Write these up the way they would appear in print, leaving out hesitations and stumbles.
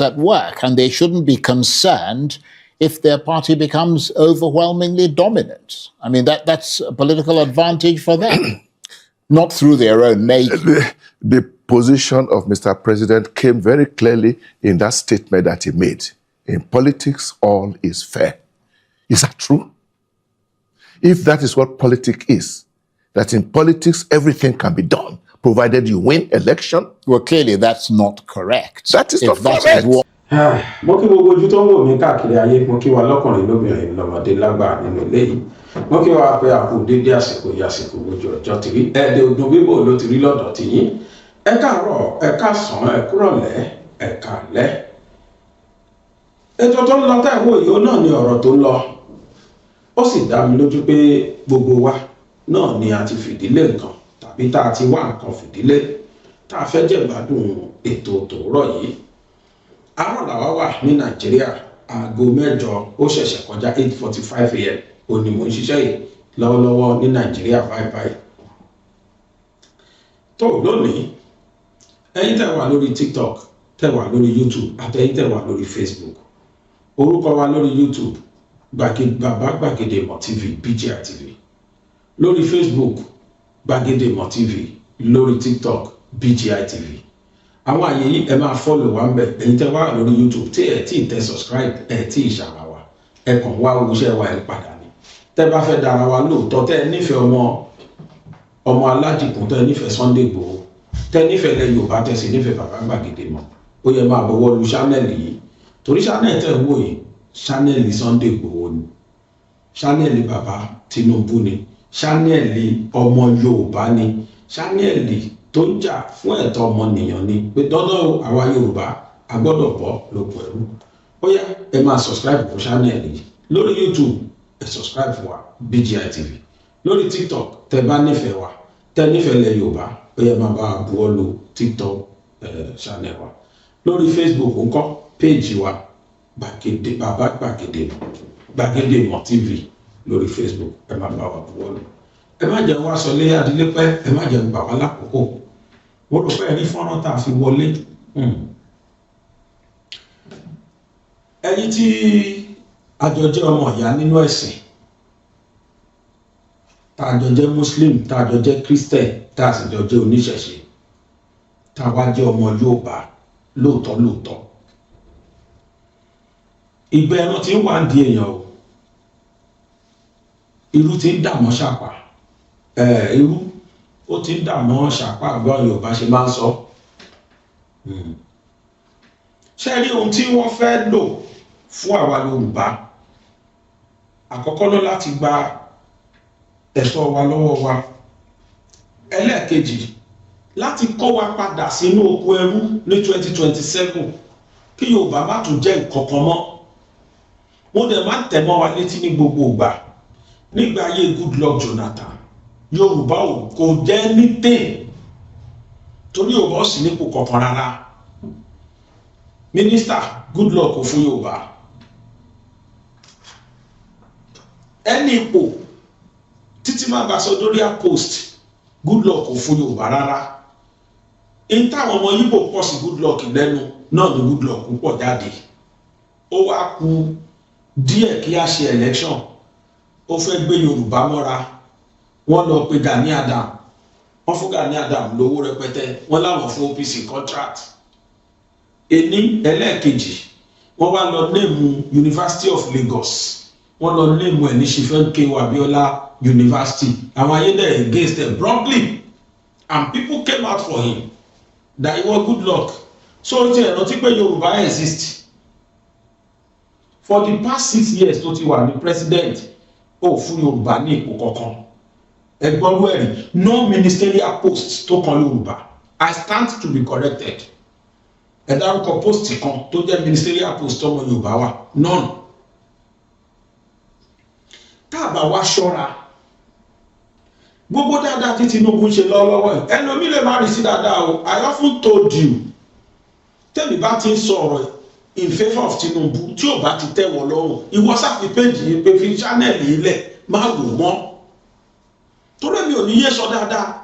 at work, and they shouldn't be concerned if their party becomes overwhelmingly dominant. I mean, that's a political advantage for them, not through their own making. The position of Mr. President came very clearly in that statement that he made. In politics, all is fair. Is that true? If that is what politics is, that in politics everything can be done, provided you win election. Well, clearly that's not correct. That is not correct. Mo kí gbogbo ojú tó ń wò mí káàkiri ayé, mo kí wa lọ́kùnrin lóbìnrin lọ́mọdé lágbà nínú ilé yìí. Mo kí wa pé a kú dédé àsìkò yìí àsìkò gbójú ọjọ́ ti rí. Ẹ̀ẹ́dẹ̀ ọdún bíbò ló ti rí lọ́dọ̀ ti yín. Ẹ káàárọ̀, ẹ káàsán, ẹ kúrọ̀lẹ́, ẹ káalẹ́. Ètò tó ń lọ táìwò yìí náà ni ọ̀rọ̀ tó ń lọ. Ó sì dá mi lójú pé gbogbo wa náà ni a ti fìdílé nǹkan tàbí tá a ti wá nǹkan fìdílé tá a fẹ́ jẹ̀gbádùn ètò tòórọ̀ yìí. Àárọ̀ làwa wà ní Nàìjíríà, aago 8 ó ṣẹ̀ṣẹ̀ kọjá 8:45 AM ó ní mò ń ṣiṣẹ́ yìí lọ́wọ́lọ́wọ́ ní Nàìjíríà báyìí. Tó lónìí, ẹ̀yin tẹ́ wà lórí TikTok, tẹ́ wà lórí YouTube, àtẹ̀yin tẹ́ wà lórí Facebook. Orúkọ wa lórí YouTube, Bàbá Gbàgede Ìmọ̀ TV, BGI TV. Lórí Facebook, Gbàgede Ìmọ̀ TV. Lórí TikTok, BGI TV. Àwọn àyè yìí ẹ máa follow wa ńbẹ̀. Ẹ̀yin tẹ́ wà lórí YouTube tí ẹ tí tẹ subscribe, ẹ tí ṣàwà wa. Ẹ kàn wá owóṣẹ́ wa ẹ padà ni. Tẹ́ bá fẹ́ dára wa lóòótọ́, tẹ́ nífẹ̀ẹ́ ọmọ aládìkún, tẹ́ nífẹ̀ẹ́ Sunday Igboho, tẹ́ nífẹ̀ẹ́ ilẹ̀ Yorùbá, tẹ́ sì nífẹ̀ẹ́ Bàbá Gbàgede Ìmọ̀. Ó yẹ máa bọ̀wọ́ lu channel yìí. Torí channel tẹ́ ń wò yìí, channel Sunday Igboho ni. Channel Bàbá Tinubu ni. Channel ọmọ Yorùbá ni. Channel tó ń jà fún ẹ̀tọ́ ọmọnìyàn ni. Pé dandan àwa Yorùbá a gbọ́dọ̀ bọ́ lóko ẹrú. Ó yá ẹ máa subscribe fún channel yìí. Lórí YouTube ẹ subscribe fún wa, BGI TV. Lórí TikTok tẹ́ bá nífẹ̀ẹ́ wa, tẹ́ nífẹ̀ẹ́ ilẹ̀ Yorùbá, ó yẹ máa bá a buwọ́ lu TikTok channel wa. Lórí Facebook ńkọ́ page wa Bàbá Gbàgede Ìmọ̀ TV lórí Facebook, ẹ máa bá wa buwọ́ lu. Ẹ má jẹun wá sọ lé adílé pẹ́, ẹ má jẹun bà wá lákòókò. Mo rò pé ẹ̀rí fọ́nrán tá a fi wọlé. Ẹ̀yin tí àjọ jẹ́ ọmọ ìyá nínú ẹ̀sìn, tá a jọ jẹ́ Muslim, tá a jọ jẹ́ Christian, tá a sì jọ jẹ́ oníṣẹ̀ṣe, tá a wá jẹ́ ọmọ Yorùbá lóòótọ́. Ìgbẹ́ ẹran tí ń wà ń di èèyàn o. Irú tí ń dààmú ṣàpà. Irú ó ti ń dààmú ṣàpà àgbọn Yorùbá ṣe máa ń sọ. Ṣé rí ohun tí wọ́n fẹ́ lò fún àwa Yorùbá? Àkọ́kọ́ ló láti gba ẹ̀tọ́ wa lọ́wọ́ wa. Ẹlẹ́ẹ̀kejì, láti kó wa padà sínú oko ẹrú ní 2027 kí Yorùbá má tún jẹ́ nǹkan kan mọ́. Mo dẹ̀ máa ń tẹ̀ mọ́ wa létí ní gbogbo ìgbà. Nígbà ayé Goodluck Jonathan, Yorùbá kò jẹ́ anything, torí Yorùbá ò sí nípò kankan rárá. Mínísítà Goodluck kò fún Yorùbá. Ẹni ipò títí má ambassadorial post, Goodluck kò fún Yorùbá rárá. In táwọn ọmọ Yíbò pọ̀ sí Goodluck lẹ́nu náà ni Goodluck púpọ̀ jáde. Ó wá kù díẹ̀ kí a ṣe election. Ó fẹ́ gbé Yorùbá mọ́ra. Wọ́n lọ pe Gani Adam. Wọ́n fún Gani Adam lówó rẹpẹtẹ. Wọ́n láwọn fún OPC contract. Ení ẹlẹ́ẹ̀kejì, wọ́n wá lọ name University of Lagos. Wọ́n lọ name ẹ̀ ní Ṣifẹ́ńkéwà Abíọ́lá University. Àwọn ayédè against them promptly, and people came out for him that he was Goodluck. So ó ti ẹ̀ rántí pé Yorùbá exist. For the past 6 years tó ti wà ní president, ó fún Yorùbá ní ipò kankan. Ẹgbọ́n wẹ̀rì, no ministerial post tó kan Yorùbá. I stand to be corrected. Ẹ dárúkọ post kan tó jẹ́ ministerial post ọmọ Yorùbá wà, none. Tá a bá wá ṣọ́ra, gbogbo dáadáa tí Tinubu ń ṣe lọ́wọ́lọ́wọ́ ẹ̀, ẹlòmí lè má rí sí dáadáa o. I often told you, tẹ́mi bá ti ń sọ̀rọ̀ in favour of Tinubu tí ò bá ti tẹ́ wọ́n lọ́rùn, ìwọ sáfi péjì yìí pé fi channel yìí lẹ̀ má wò mọ́. Torí mi ò ní yé sọ dáadáa,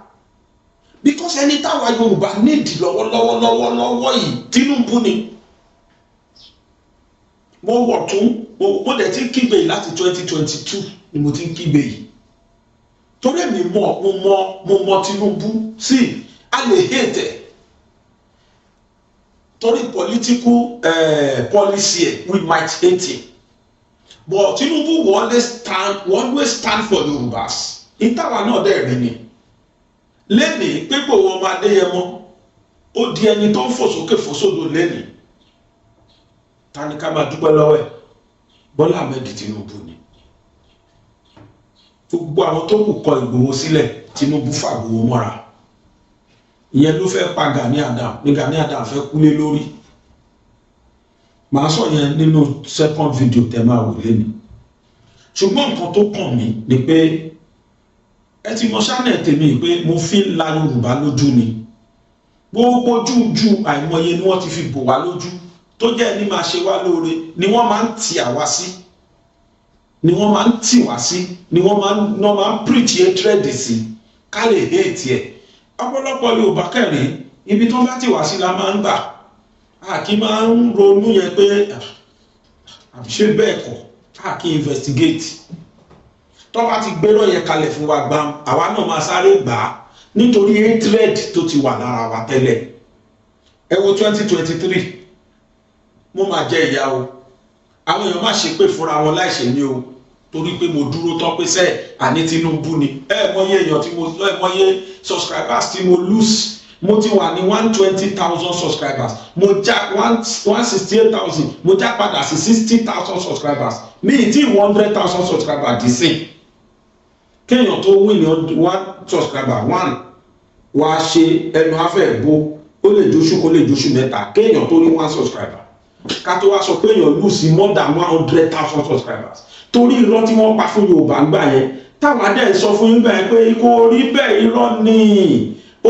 because ẹni táwa Yorùbá nídìí lọ́wọ́lọ́wọ́ yìí Tinubu ni. mo wọ̀ tún mo dẹ̀ ti ń kígbe yìí láti 2022 ni mo ti ń kígbe yìí torí mi mo mọ Tinubu sí a lè hate ẹ̀ torí political policy ẹ̀ we might hate him but Tinubu will always stand for Yorùbás ìtawà náà dẹ̀ rí ni lẹ́nìí pépò wọn máa Adéyẹmọ ó di ẹni tó ń fò sókè fò sódò lẹ́nìí ta ni ká máa dúpẹ́ lọ́wọ́ ẹ̀ Bọ́lá Ahmed Tinubu ni gbogbo àwọn tó kù kọ Ìgbòho sílẹ̀ Tinubu fàgbòho mọ́ra ìyẹn ló fẹ́ pa Gani Adam ní Gani Adam fẹ́ kúlé lórí màá sọ yẹn nínú second video tẹ́ máa wò lẹ́nu ṣùgbọ́n nǹkan tó kàn mí ni pé ẹ ti mọ ṣáánẹ̀ tèmi pé mo fi ń la Yorùbá lójú ni gbogbo jújú àìmọye ni wọ́n ti fi bò wá lójú tó jẹ́ ẹni máa ṣe wá lóore ni wọ́n máa ń tì àwa sí ni wọ́n máa ń tì wá sí ni wọ́n máa ń preach hatred sí ká lè hate ẹ̀ ọ̀pọ̀lọpọ̀ Yorùbá kẹrin ibi tó bá tì wá sí la máa ń gbà kí máa ń ronú yẹn pé àbí ṣé bẹ́ẹ̀ kọ́ kí investigate tó bá ti gbérò yẹn kalẹ̀ fún wa gbàm àwa náà máa sáré gbà á nítorí hatred tó ti wà lára wa tẹ́lẹ̀ ẹ wo 2023 mo máa jẹ ìyá o àwọn èèyàn má ṣe pé fúnra wọn láìṣe ní o torí pé mo dúró tán pé sẹ́ẹ̀ àní Tinubu ni mọyé èèyàn tí mo mọyé subscribers tí mo lose mo ti wà ní 120,000 subscribers mo já 168,000 mo já padà sí 60,000 subscribers mi ì tí 100,000 subscribers dì sí kéèyàn tó win 1 subscriber 1 wàá ṣe ẹnu afẹ́ bó ó lè jóṣù kó lè jóṣù mẹ́ta kéèyàn tó ní 1 subscriber ká tó wá sọ pé èèyàn lù sí more than 100,000 subscribers torí irọ́ tí wọ́n pa fún Yorùbá ń gbà yẹn táwọn adé sọ fún yín bẹ́ẹ̀ pé kò rí bẹ́ẹ̀ irọ́ ni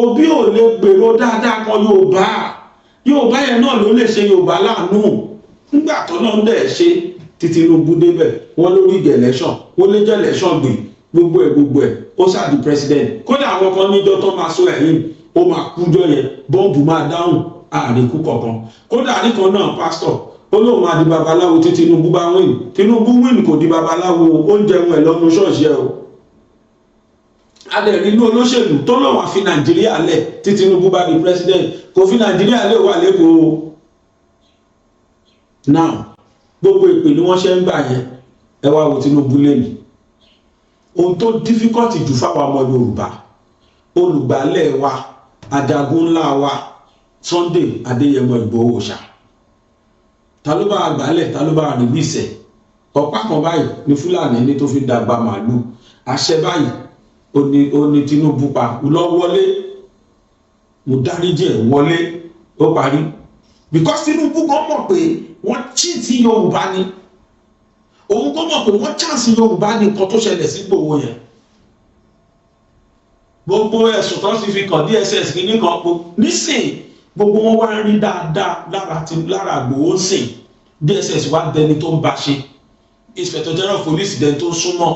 Obi ò lè gbèrò dáadáa kan Yorùbá yẹn náà ló lè ṣe Yorùbá láàánú nígbà tó náà ń dẹ̀ ṣe tí Tinubu débẹ̀ wọ́n lórí ìgẹ̀ election wọ́n lé jẹ́ election gbè gbogbo ẹ̀ ó ṣáàdì president kódà àwọn kan níjọ́ tó máa sọ ẹ̀yìn ó máa kújọ́ yẹn bọ́ǹbù máa dáhùn àríkú kọ̀ọ̀kan kódà nìkan náà pásítọ̀ ó lóun máa di babaláwo tí Tinubu bá win Tinubu win kò di babaláwo oúnjẹ wọn ẹ̀ lọ́nu ṣọ́ọ̀ṣì ẹ̀ o adẹ̀rí inú olóṣèlú tó lọ́wọ́ fi Nàìjíríà lẹ̀ tí Tinubu bá di president kò fi Nàìjíríà lè wà lẹ́kọ̀ọ́ now gbogbo ìpè ni wọ́n ṣe ń gbà yẹn ẹ wá wo Tinubu lẹ́nu ohun tó difficult jù fáwọn ọmọ Yorùbá olùgbàlẹ̀ wa ajagun ńlá wa Sunday Adéyẹmọ Ìgbòho ṣá ta ló bá gbàlẹ̀ ta ló bá rìbíìsẹ̀ ọ̀pá kan báyìí ní Fúlàní ní tó fi dàgbà màálù àṣẹ báyìí ó ní Tinubu pa lọ wọlé mo dáríjì ẹ̀ wọlé ó parí because Tinubu gan mọ̀ pé wọ́n cheat Yorùbá ni òun gan mọ̀ pé wọ́n chance Yorùbá ní nǹkan tó ṣẹlẹ̀ sí Ìgbòho yẹn gbogbo ẹ̀sùn tó ti fi kàn DSS kìíní kan nísìn gbogbo wọn wá ń rí dáadáa lára Ìgbòho sìn DSS wá dẹni tó ń bá ṣe Inspector General of Police dẹni tó ń súnmọ́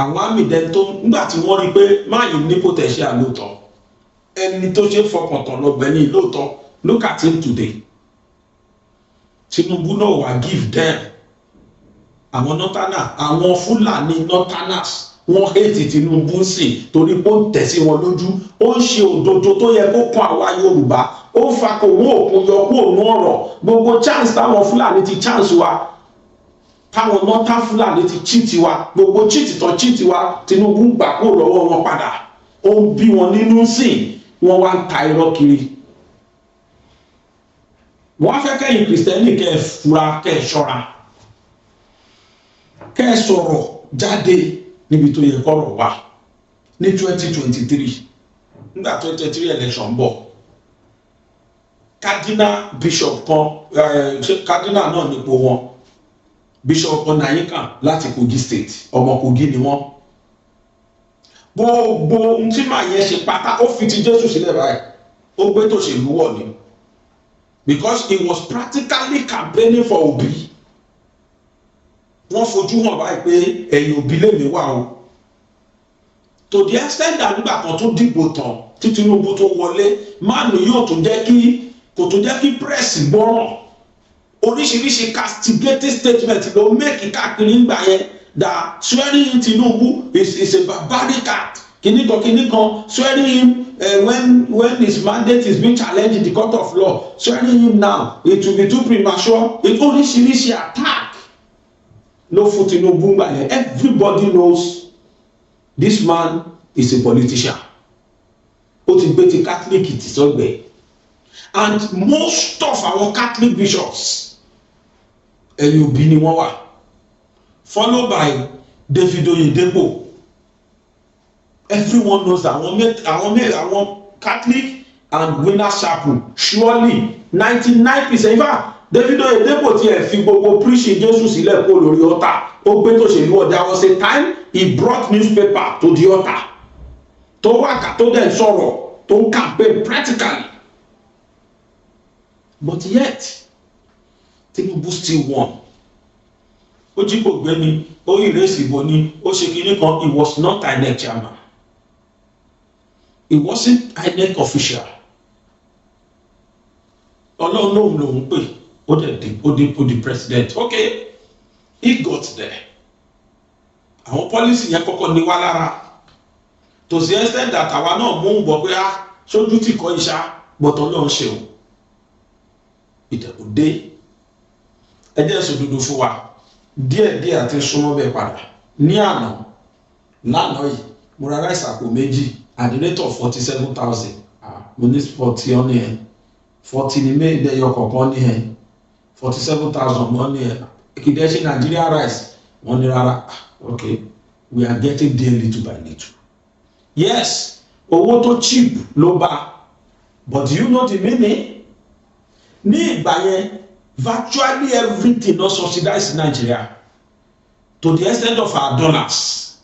àwọn àmì dẹni tó nígbà tí wọ́n rí pé máyì ní potential lóòótọ́ ẹni tó ṣe fọkàntán lọ́gbẹ́ni lóòótọ́ look at him today Tinubu náà wà give them àwọn nọ́tánà àwọn Fúlàní nọ́tánàs wọ́n hate Tinubu sí torí pé ó ń tẹ̀sí wọn lójú ó ń ṣe òdodo tó yẹ kó kàn àwa Yorùbá ó ń fa kò wó òkun yọ kó òun ọ̀rọ̀ gbogbo chance táwọn Fúlàní ti chance wa táwọn nọ́tà Fúlàní ti cheat wa gbogbo cheat tán cheat wa Tinubu ń gbà kó lọ́wọ́ wọn padà ó ń bí wọn nínú sí wọ́n wá ń ta irọ́ kiri wọ́n fẹ́ kẹ́yìn Kristẹni kẹ́ ẹ fura kẹ́ ẹ ṣọ́ra kẹ́ ẹ sọ̀rọ̀ jáde níbi tó yẹ kọ́rọ̀ wà ní 2023 nígbà 2023 election bọ̀ cardinal bishop kan cardinal náà nípò wọn bishop Ọ̀nàyíkàn láti Kogi state ọmọ Kogi ni wọ́n gbogbo ohun tí màá yẹn ṣe pátá ó fi ti Jésù sílẹ̀ báyìí ó gbé tòṣèlú wọ̀ ni because he was practically campaigning for Obi wọ́n fojú hàn báyìí pé ẹ̀yìn Obi lèmi wà o to the extent that nígbà kan tó dìbò tán tí Tinubu tó wọlé máàlù yóò tó jẹ́ kí kò tó jẹ́ kí press gbọ́ràn oríṣiríṣi castigating statement ló make káàkiri ńgbà yẹn that swearing in Tinubu is a barbaric act kìnnìkan swearing him when his mandate is being challenged in the court of law, swearing him now it will be too premature. Oríṣiríṣi attack ló fún Tinubu ńgbà yẹn. Everybody knows this man is a politician. Ó ti gbé ti Catholic ti sọ́gbẹ̀ẹ́. And most of our Catholic bishops ẹ̀yìn òbí ni wọ́n wà, followed by David Oyedepo. Everyone knows that àwọn Catholic and Winners Chapel surely 99%. In fact, David Oyedepo ti ẹ̀ fi gbogbo preaching Jésù sílẹ̀ kó lórí ọ̀tá, ó gbé tó ṣèlú ọ̀dà. There was a time he brought newspaper to the altar, tó wákà tó dẹ̀ sọ̀rọ̀ tó ń campaign practically. But yet Tinubu still won. Ó jí kò gbé ni, ó ìrèsì ìbò ni, ó ṣe kinní kan. He was not INEC chairman. He wasn't INEC official. Ọlọ́run lòun lòun pè, ó di president. Okay, he got there. Àwọn policy yẹn kọ́kọ́ ní wá lára. To the extent that àwa náà mú un bọ̀ pé sójú tí kọ́ iṣá gbọ́tọ̀ Ọlọ́run ṣeun. Ìdẹ̀kùn dé. Ẹ jẹ́ sòdodo fún wa. Díẹ̀díẹ̀ àti súnmọ́ bẹ́ẹ̀ padà. Ní àná, lánàá yìí, mo ra rice àpò méjì at the rate of 47,000. Mo ní 40 ọ́ ní ẹ̀. 40 ní méjì ẹyọ kọ̀ọ̀kan ní ẹ̀. 47,000 mọ́ ní ẹ̀. Kìdẹ́ ṣe Nigeria rice. Wọ́n ní rárá. Okay, we are getting there little by little. Yes, owó tó cheap ló bá. But do you know the meaning? Ní ìgbà yẹn, virtually everything not subsidized in Nigeria to the extent of our dollars.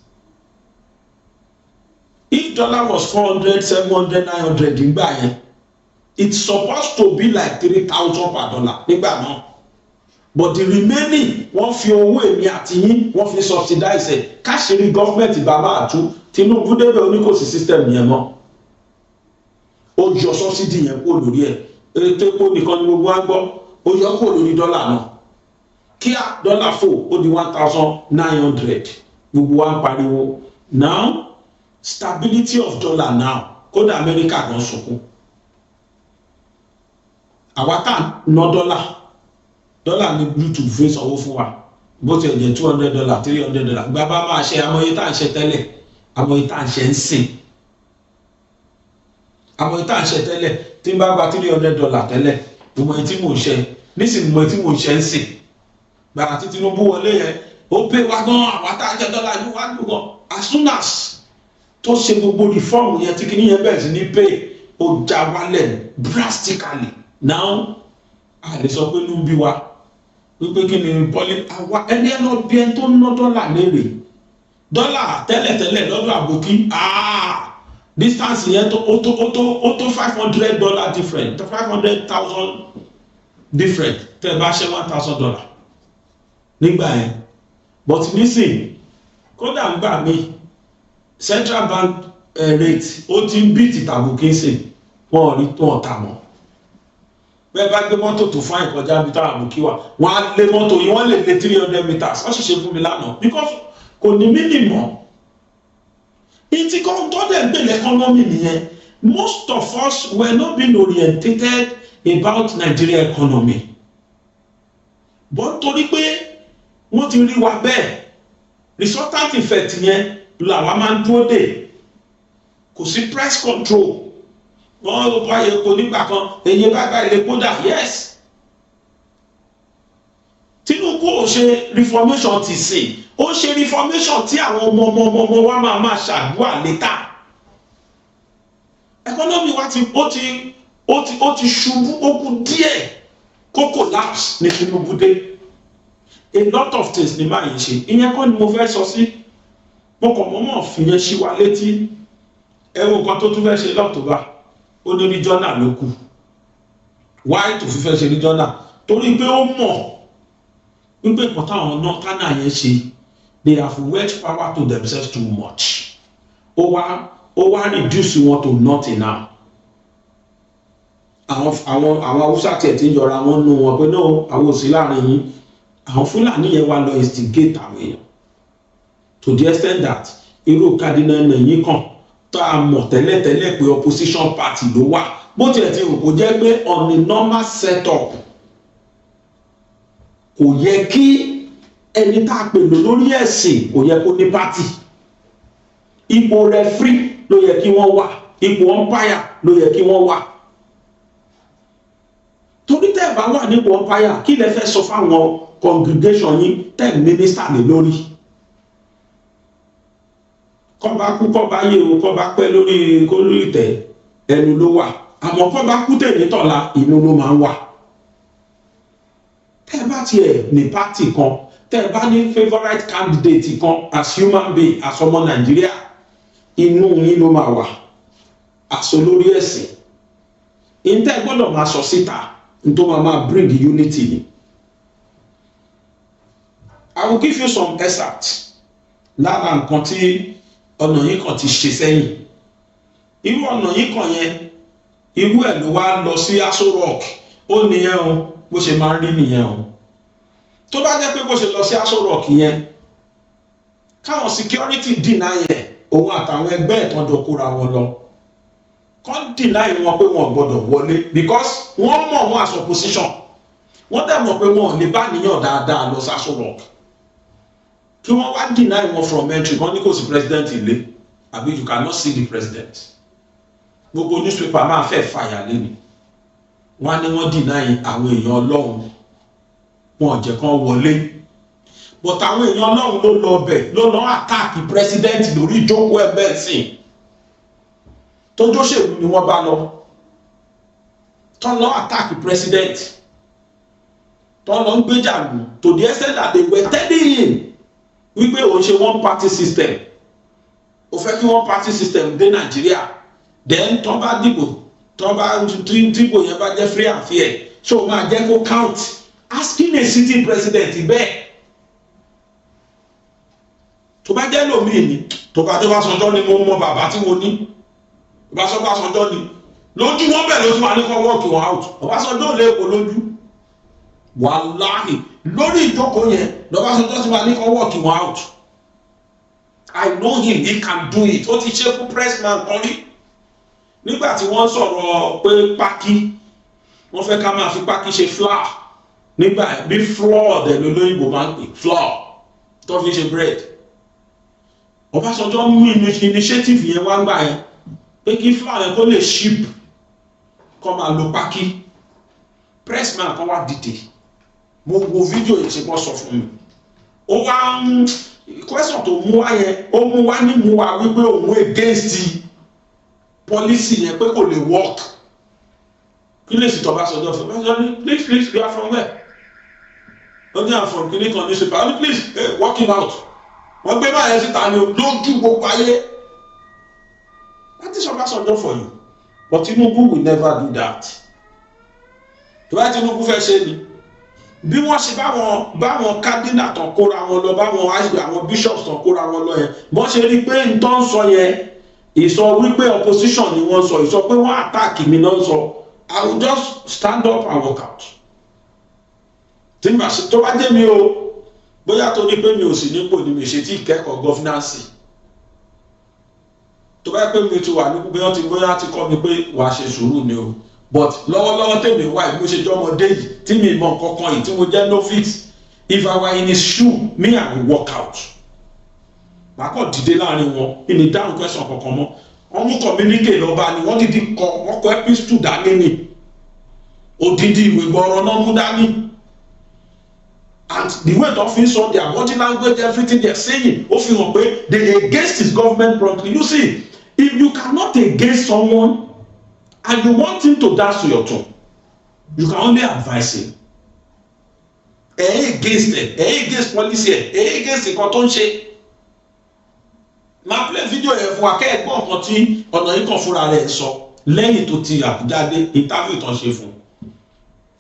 If dollar was 400, 700, 900 nígbà yẹn, it's supposed to be like 3,000 per dollar nígbà náà. But the remaining wọ́n fi owó èmi àti yín wọ́n fi subsidize ẹ̀. Káṣírí gọ́fìmẹ̀ntì bàbá àtú Tinubu débẹ̀ oníkòsí system yẹn mọ́. Ó yọ subsidy yẹn kó lórí ẹ̀. Erékò nìkan ni gbogbo wa gbọ́, ó yọ kó lórí dọ́là náà. Kíá dọ́là fò ó di 1,900. Gbogbo wa ń pariwo. Now stability of dollar now, kódà Amẹ́ríkà gan sunkún. Àwa tá ná dọ́là ní Bluetooth fi sanwó fún wa. Bó ti ẹ̀jẹ̀ $200, $300. Gbàgbá máa ṣe àmọye tá à ń ṣe tẹ́lẹ̀, àmọye tá à ń ṣe ń sìn. Àmọye tá à ń ṣe tẹ́lẹ̀ tí n bá gba $300 tẹ́lẹ̀, mo mọ etí mò ń ṣe, nísìnyí mo etí mò ń ṣe ń sìn. Gbàrà tí Tinubu wọlé yẹn, ó pè wá gan, àwa tá à ń ṣe dọ́là ní wá lù gan. As soon as tó ṣe gbogbo reform yẹn tí kìíní yẹn bẹ̀rẹ̀ sí ní pay, ó já wálẹ̀ drastically. Now, a lè sọ pé ló ń bí wa. Wípé kí ni àwa ẹni ẹ lọ bí ẹni tó ná dọ́là léèrè. Dọ́là tẹ́lẹ̀tẹ́lẹ̀ lọ́dọ̀ àbòkí, distance yẹn tó $500 different, 500,000 different. Tẹ́ bá ṣe $1,000 nígbà yẹn. But nísìn, kódà ń gbà mí, central bank rate ó ti ń beat tàbùkí sìn, wọ́n rí tó ọ̀tà mọ́. Bẹ́ẹ̀ bá gbé mọ́tò tó fáìn kọjá bí táwọn àbùkí wà, wọ́n á lé mọ́tò yìí, wọ́n lè lé 300 meters. Wọ́n sì ṣe fún mi lánàá because kò ní mílímọ̀. Ìtì kan tó dẹ̀ gbé l'economy nìyẹn. Most of us were not being orientated about Nigeria economy. But torí pé wọ́n ti rí wa bẹ́ẹ̀, resultant effect yẹn làwa máa ń dúró dè. Kò sí price control. Wọ́n ló bá yẹ kó nígbà kan, èyí bá ilé kódà, yes. Tinubu ò ṣe reformation ti sìn, ó ṣe reformation tí àwọn ọmọ wa máa ṣàdúrà létà. Economy wa ó ti ṣubú, ó kù díẹ̀ kó collapse ní Tinubu dé. A lot of things ni máa yìí ṣe. Ìyẹn kọ́ ni mo fẹ́ sọ sí. Mo kàn mọ́mọ́ fìyẹn ṣí wa létí. Ẹ wo nǹkan tó tún fẹ́ ṣe l'October. Ó ní regional ló kù. Why tó fi fẹ́ ṣe regional? Torí pé ó mọ̀ wípé nǹkan táwọn náà kánà yẹn ṣe, they have wedged power to themselves too much. Ó wá reduce wọn to nothing now. àwọn Haúsá tiẹ̀ ti ń yọra wọn nú wọn pé náà àwọn òsì láàrin yín, àwọn Fúlàní yẹn wá lọ instigate àwọn èèyàn to the extent that irú Cardinal Nyekan kan tá a mọ̀ tẹ́lẹ̀tẹ́lẹ̀ pé opposition party ló wà bó tiẹ̀ ti rò kó jẹ́ pé on a normal setup kò yẹ kí ẹni tá a pè lórí ẹ̀sìn kò yẹ kó ní party, ipò referee ló yẹ kí wọ́n wà, ipò umpire ló yẹ kí wọ́n wà. Torí tẹ́ ẹ̀ bá wà nípò umpire kí lẹ fẹ́ sọ fáwọn congregation yín tẹ́ ẹ̀ minister lé lórí. Kọ́ bá kú kọ́ bá yé o, kọ́ bá pẹ́ lórí ìtẹ́ ẹnu ló wà, àmọ́ kọ́ bá kú tèmi tọ̀la inú ló máa ń wà. Tẹ́ ẹ bá tiẹ̀ ní party kan, tẹ́ ẹ bá ní favourite candidate kan as human being as ọmọ Nàìjíríà, inú yín ló máa wà àṣọ lórí ẹ̀sìn. Ìntẹ́ gbọ́dọ̀ máa sọ síta tó máa bring unity ni. I will give you some excerpts lára nǹkan tí Ọ̀nàyíkan ti ṣe sẹ́yìn. Irú Ọ̀nàyíkan yẹn irú ẹ̀ ló wá lọ sí Aso Rock, ó nìyẹn o bó ṣe máa ń rí nìyẹn o. Tó bá jẹ́ pé bó ṣe lọ sí Aso Rock yẹn káwọn security deny yẹn òun àtàwọn ẹgbẹ́ ìtọ́jọ kóra wọn lọ kọ́ deny wọn pé wọn gbọ́dọ̀ wọlé because wọ́n mọ̀ wọn as opposition, wọ́n dẹ̀ mọ̀ pé wọn ò lè bá níyàn dáadáa lọ sí Aso Rock kí wọ́n wá deny wọn from entry wọ́n ní kò sí president ilé àbí you cannot see the president. Gbogbo newspaper máa fẹ́ fàyà lẹ́nu wọ́n ní wọ́n deny àwọn èèyàn Ọlọ́run wọn ò jẹ́ kán wọlé but àwọn èèyàn Ọlọ́run ló lọ bẹ̀ ló lọ attack president lórí ìjókòó ẹgbẹ́ ẹ̀sìn tó jóṣèlú ni wọ́n bá lọ tó lọ attack president tó lọ ń gbéjà lù to the extent that they were telling him wípé òun ṣe one party system, ó fẹ́ kí one party system dé Nàìjíríà, then tó bá dìbò tó bá dìbò yẹn bá jẹ́ free and fair so máa jẹ́ kó count, asking a sitting president bẹ́ẹ̀ tó bá jẹ́ lómìn ni tó bá sọjọ́ ni mo mọ bàbá tí mo ní tó bá sọjọ́ ni lójú wọn bẹ̀ ló tún wà ní kọ́ work wọn out, Ọbásanjọ́ lè kó lójú wàláhì lórí ìjókòó yẹn Ọbásanjọ́ tún wà ní kọ́ work wọn out. I know him, he can do it. Ó ti ṣe fún pressman kan rí nígbà tí wọ́n sọ̀rọ̀ pé pákí wọ́n fẹ́ ká máa fi pákí ṣe flour nígbà bí flour ọ̀dẹ̀ lólóyìnbó máa ń pè flour tó fi ṣe bread. Ọbásanjọ́ mú initiative yẹn wá gbà yẹn pé kí flour yẹn kó lè ship kó máa lo pákí. Pressman kan wá dìde, mo wo fídíò yìí ṣe bọ́ sọ fún mi, ó wá ń question tó mú wá yẹn ó mú wá ní mú wá wípé òun against policy yẹn pé kò lè work. Kí lè sì tọ́ba sọjọ́ fún mi? Please you are from where? Ó ní I'm from clinic on newspaper. Ó ní please work him out. Wọ́n gbé báyẹn síta ni lójú gbogbo ayé. That is Ọbásanjọ́ for you. But Tinubu will never do that. Tó bá Tinubu fẹ́ ṣe ni bí wọ́n ṣe báwọn cardinal tán kóra wọn lọ àwọn bishops tán kóra wọn lọ yẹn wọ́n ṣe rí pé n tó ń sọ yẹn ìsọ wípé opposition ni wọ́n sọ ìsọ pé wọ́n attack mi náà sọ I will just stand up and walk out. Tí màá ṣe tó bá dé mi o bóyá tó ní pé mi ò sì nípò ni mi ṣe tí ìkẹ́kọ̀ọ́ gọ́fínànsì tó bá pé mi ti wà ní bóyá ti kọ́ mi pé wàá ṣe sùúrù ni o. But lọ́wọ́lọ́wọ́ tèmi wá ìbí mo ṣe jọ́ ọmọdé yìí tí mi mọ kankan yìí tí mo jẹ́ novice, if I were in his shoe me I will walk out. Màá kàn dìde láàrin wọn ìní dáhùn question kankan mọ́. Wọ́n mú communique lọ́ba ni wọ́n dìde wọ́n kọ epistle dání ni odidi ìwé gbọ́rọ̀ náà mú dání. And the way tó fi ń sọ their body language everything they are saying ó fi hàn pé they against his government promptly. You see, if you cannot against someone and you want him to dance to your tune, you can only advise him. Against policy against nǹkan tó ń ṣe. Máa play video yẹn fún wa kẹ́ ẹ̀ gbọ́ nǹkan tí Ọ̀nàyíkan fúnra rẹ̀ sọ lẹ́yìn tó ti Àbújá dé interview tán ṣe fún.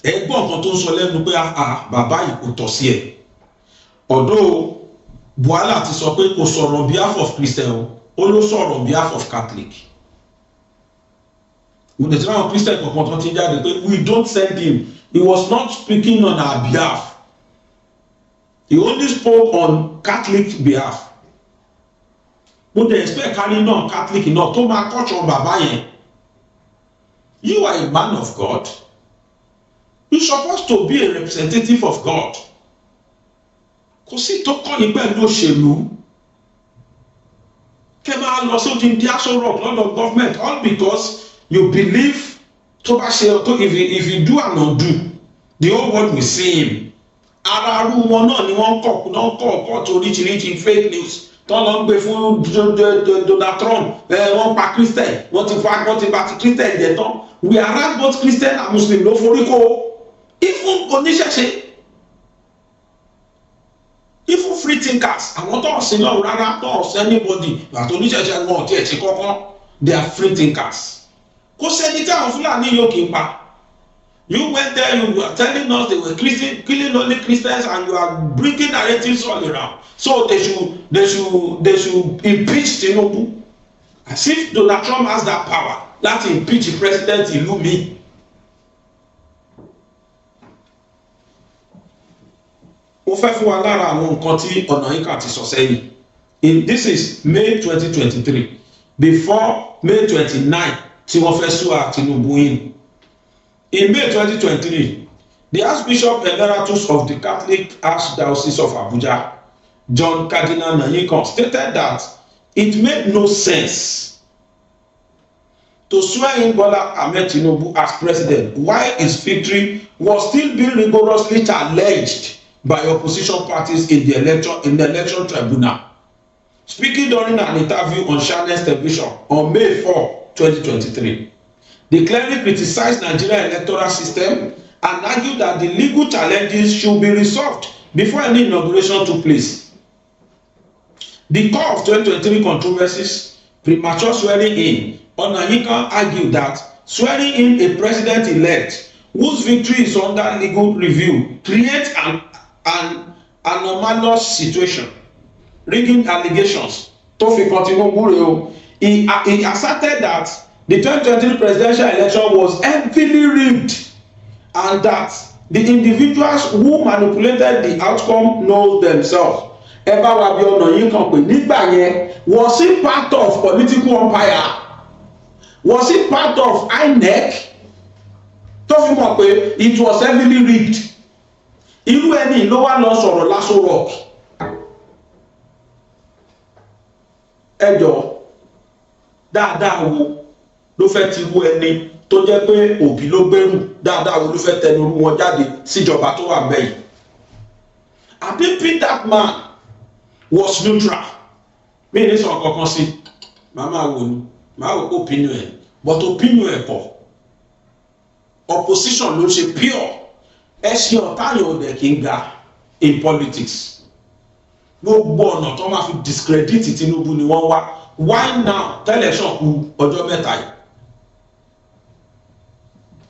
Ẹ gbọ́ nǹkan tó ń sọ lẹ́nu pé bàbá yìí kò tọ́ sí ẹ̀. Ọ̀dọ̀ Buhari ti sọ pé kò sọ̀rọ̀ on behalf of Christian ó ló sọ̀rọ̀ on behalf of Catholic. When the Islam Christian component jáde, we don't send him. He was not speaking on our behalf. He only spoke on Catholic behalf. But they expect carrying on Catholic enough to máa caution bàbá yẹn. You are a man of God. You're supposed to be a representative of God. Kò sí tó kọ́ yín pẹ̀lú òṣèlú. Kẹ́ máa lọ sójú ní Aso Rock lọ́dọ̀ government all because you believe tó bá ṣe if you do and undo, the whole world will see him. Ara arú wọn náà ni wọ́n kọ̀ tó oríṣiríṣi fake news tó lọ ń gbé fún Donald Trump wọ́n pa Christian wọ́n ti bá ti Christian jẹ tán. We are both Christian and Muslim ló forí kó even oníṣẹ̀ṣe even free thinkers àwọn tó ọ̀sìn náà rárá tó ọ̀sìn anybody àti oníṣẹ̀ṣe wọn ọ̀tí ẹ̀ ṣe kọ́kọ́ they are free thinkers. Kò sẹ́ni tí àwọn Fúlàní yóò kí n pa. You went there, you were telling us they were killing only Christians, and you are bringing narratives all around. So they should impeach Tinubu. As if Donald Trump has that power. Let's impeach the president ìlú mi. Mo fẹ́ fún wa lára àwọn nǹkan tí Ọ̀nàyíká ti sọ sẹ́yìn. This is May 2023. Before May 29, tí wọ́n fẹ́ sue Tinubu in. In May 2023, the Archbishop Emeritus of the Catholic Archdiocese of Abuja, John Cardinal Nanyikon, stated that it made no sense to swear in Bola Ahmed Tinubu as president while his victory was still being rigorously challenged by opposition parties in the election tribunal. Speaking during an interview on Channels Television on May 4, 2023, the cleric criticized Nigerian electoral system and argued that the legal challenges should be resolved before any inauguration took place. The core of 2023 controversies, premature swearing in, Onayinka argued that swearing in a president-elect whose victory is under legal review creates an anomalous situation. Rigging allegations tó fi kan Tinubu rèé o. He asserted that the 2023 presidential election was heavily rigged and that the individuals who manipulated the outcome know themselves. Ẹ bá wa bí Ọ̀nàyínká pé nígbà yẹn, was he part of political umpire? Was he part of INEC? Tó fi mọ̀ pé it was heavily rigged. Irú ẹni ló wá lọ sọ̀rọ̀ l'Aso Rock. Ẹ jọ̀ọ́ dáadáa wo ló fẹ́ ti rú ẹni tó jẹ́ pé òbí ló gbẹ́rù dáadáa wo ló fẹ́ tẹnu rú wọn jáde síjọba tó wà bẹ́yìí. Àbí that man was neutral. Mi ní sọ kankan sí màmá wo ni màá wò opinion ẹ̀ but opinion ẹ̀ pọ̀ opposition ló ṣe pure ẹ̀sìn ọ̀tá yẹn ò dẹ̀ kí n ga in politics. Gbogbo ọ̀nà tó máa fi discredit Tinubu ni wọ́n wá. Why now tẹ́lẹ̀ṣọ̀ kù ọjọ́ mẹ́ta yìí?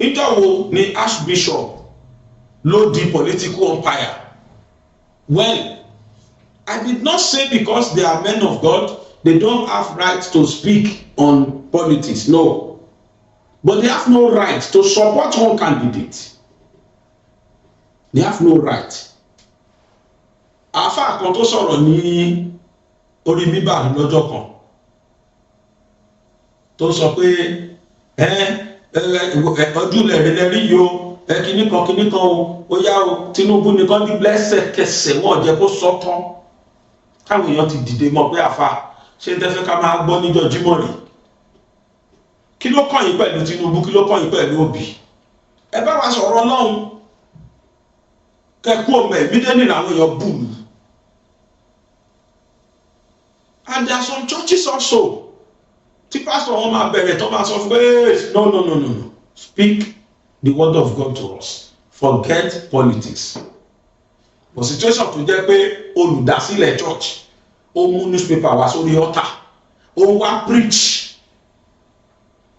Ìjọ wo ni Archbishop ló di political umpire? Well, I did not say because they are men of God they don't have right to speak on politics, no. But they have no right to support one candidate. They have no right. Àfáà kan tó sọ̀rọ̀ ní orí bíbà lọ́jọ́ kan tó sọ pé ọdún lẹ́rí yo kíní kan o ó yá o Tinubu nìkan ní lẹ́sẹ̀kẹsẹ̀ wọ́n jẹ́ kó sọ tán káwọn èèyàn ti dìde mọ̀ pé àfáà ṣé tẹ́fẹ́ ká máa gbọ́ níjọ́ Jímọ̀ rè kí ló kàn yín pẹ̀lú Tinubu kí ló kàn yín pẹ̀lú Obi ẹ bá wa sọ̀rọ̀ Ọlọ́run kẹ́kú ọmọ ẹ̀mí dẹ́nì làwọn èèyàn bù mí. And there are some churches also tí pastor wọn máa bẹ̀rẹ̀ tó máa sọ fún pé no speak the word of God to us forget politics. For situation tó jẹ́ pé olùdásílẹ̀ church ó mú newspaper wá sórí altar ó wá preach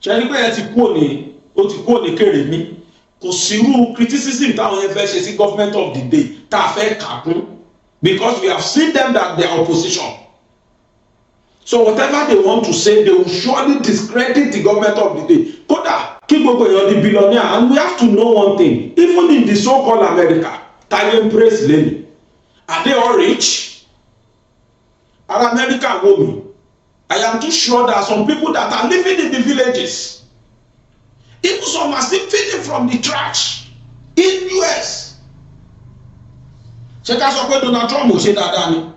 ṣe ni pé ẹ ti kú òní kéré mi kò sírú criticism táwọn yẹn fẹ́ ṣe sí government of the day tá a fẹ́ kà kún because we have seen them that they are opposition. So whatever they want to say, they will surely discredit the government of the day kódà kí gbogbo èèyàn di billionaire, and we have to know one thing, even in the so-called America táyé ń praise lẹ́nu, are they all rich? Ará America wo mi, I am too sure that some people that are living in the villages, even some are still feeding from the trash in US. Ṣé ká sọ pé Donald Trump ò ṣe dáadáa ni?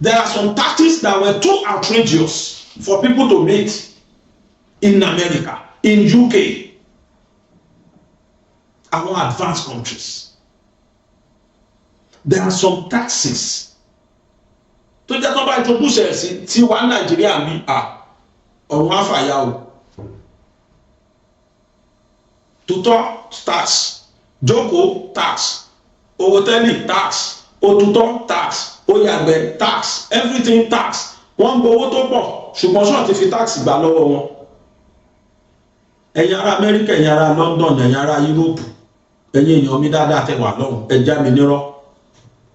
There are some tactics that were too outrageous for people to meet in America, in UK, àwọn advanced countries. There are some taxes tó jẹ́ tó bá introduce ẹ̀ sí tiwa Nàìjíríà bí ọ̀run àfàyà o. Tutọ́ tax, jókòó tax, owó tẹ́lẹ̀ tax, òtútọ́ tax, oyàgbẹ́ tax, everything tax. Wọ́n ń gbowó tó pọ̀ ṣùgbọ́n ṣọ́ọ̀tì fi tax gbà lọ́wọ́ wọn. Ẹ̀yin ará Amẹ́ríkà, ẹ̀yin ará London, ẹ̀yin ará Europe, ẹ̀yin èèyàn mi dáadáa tẹ́ wà lọ́hùn, ẹ já mi nírọ́.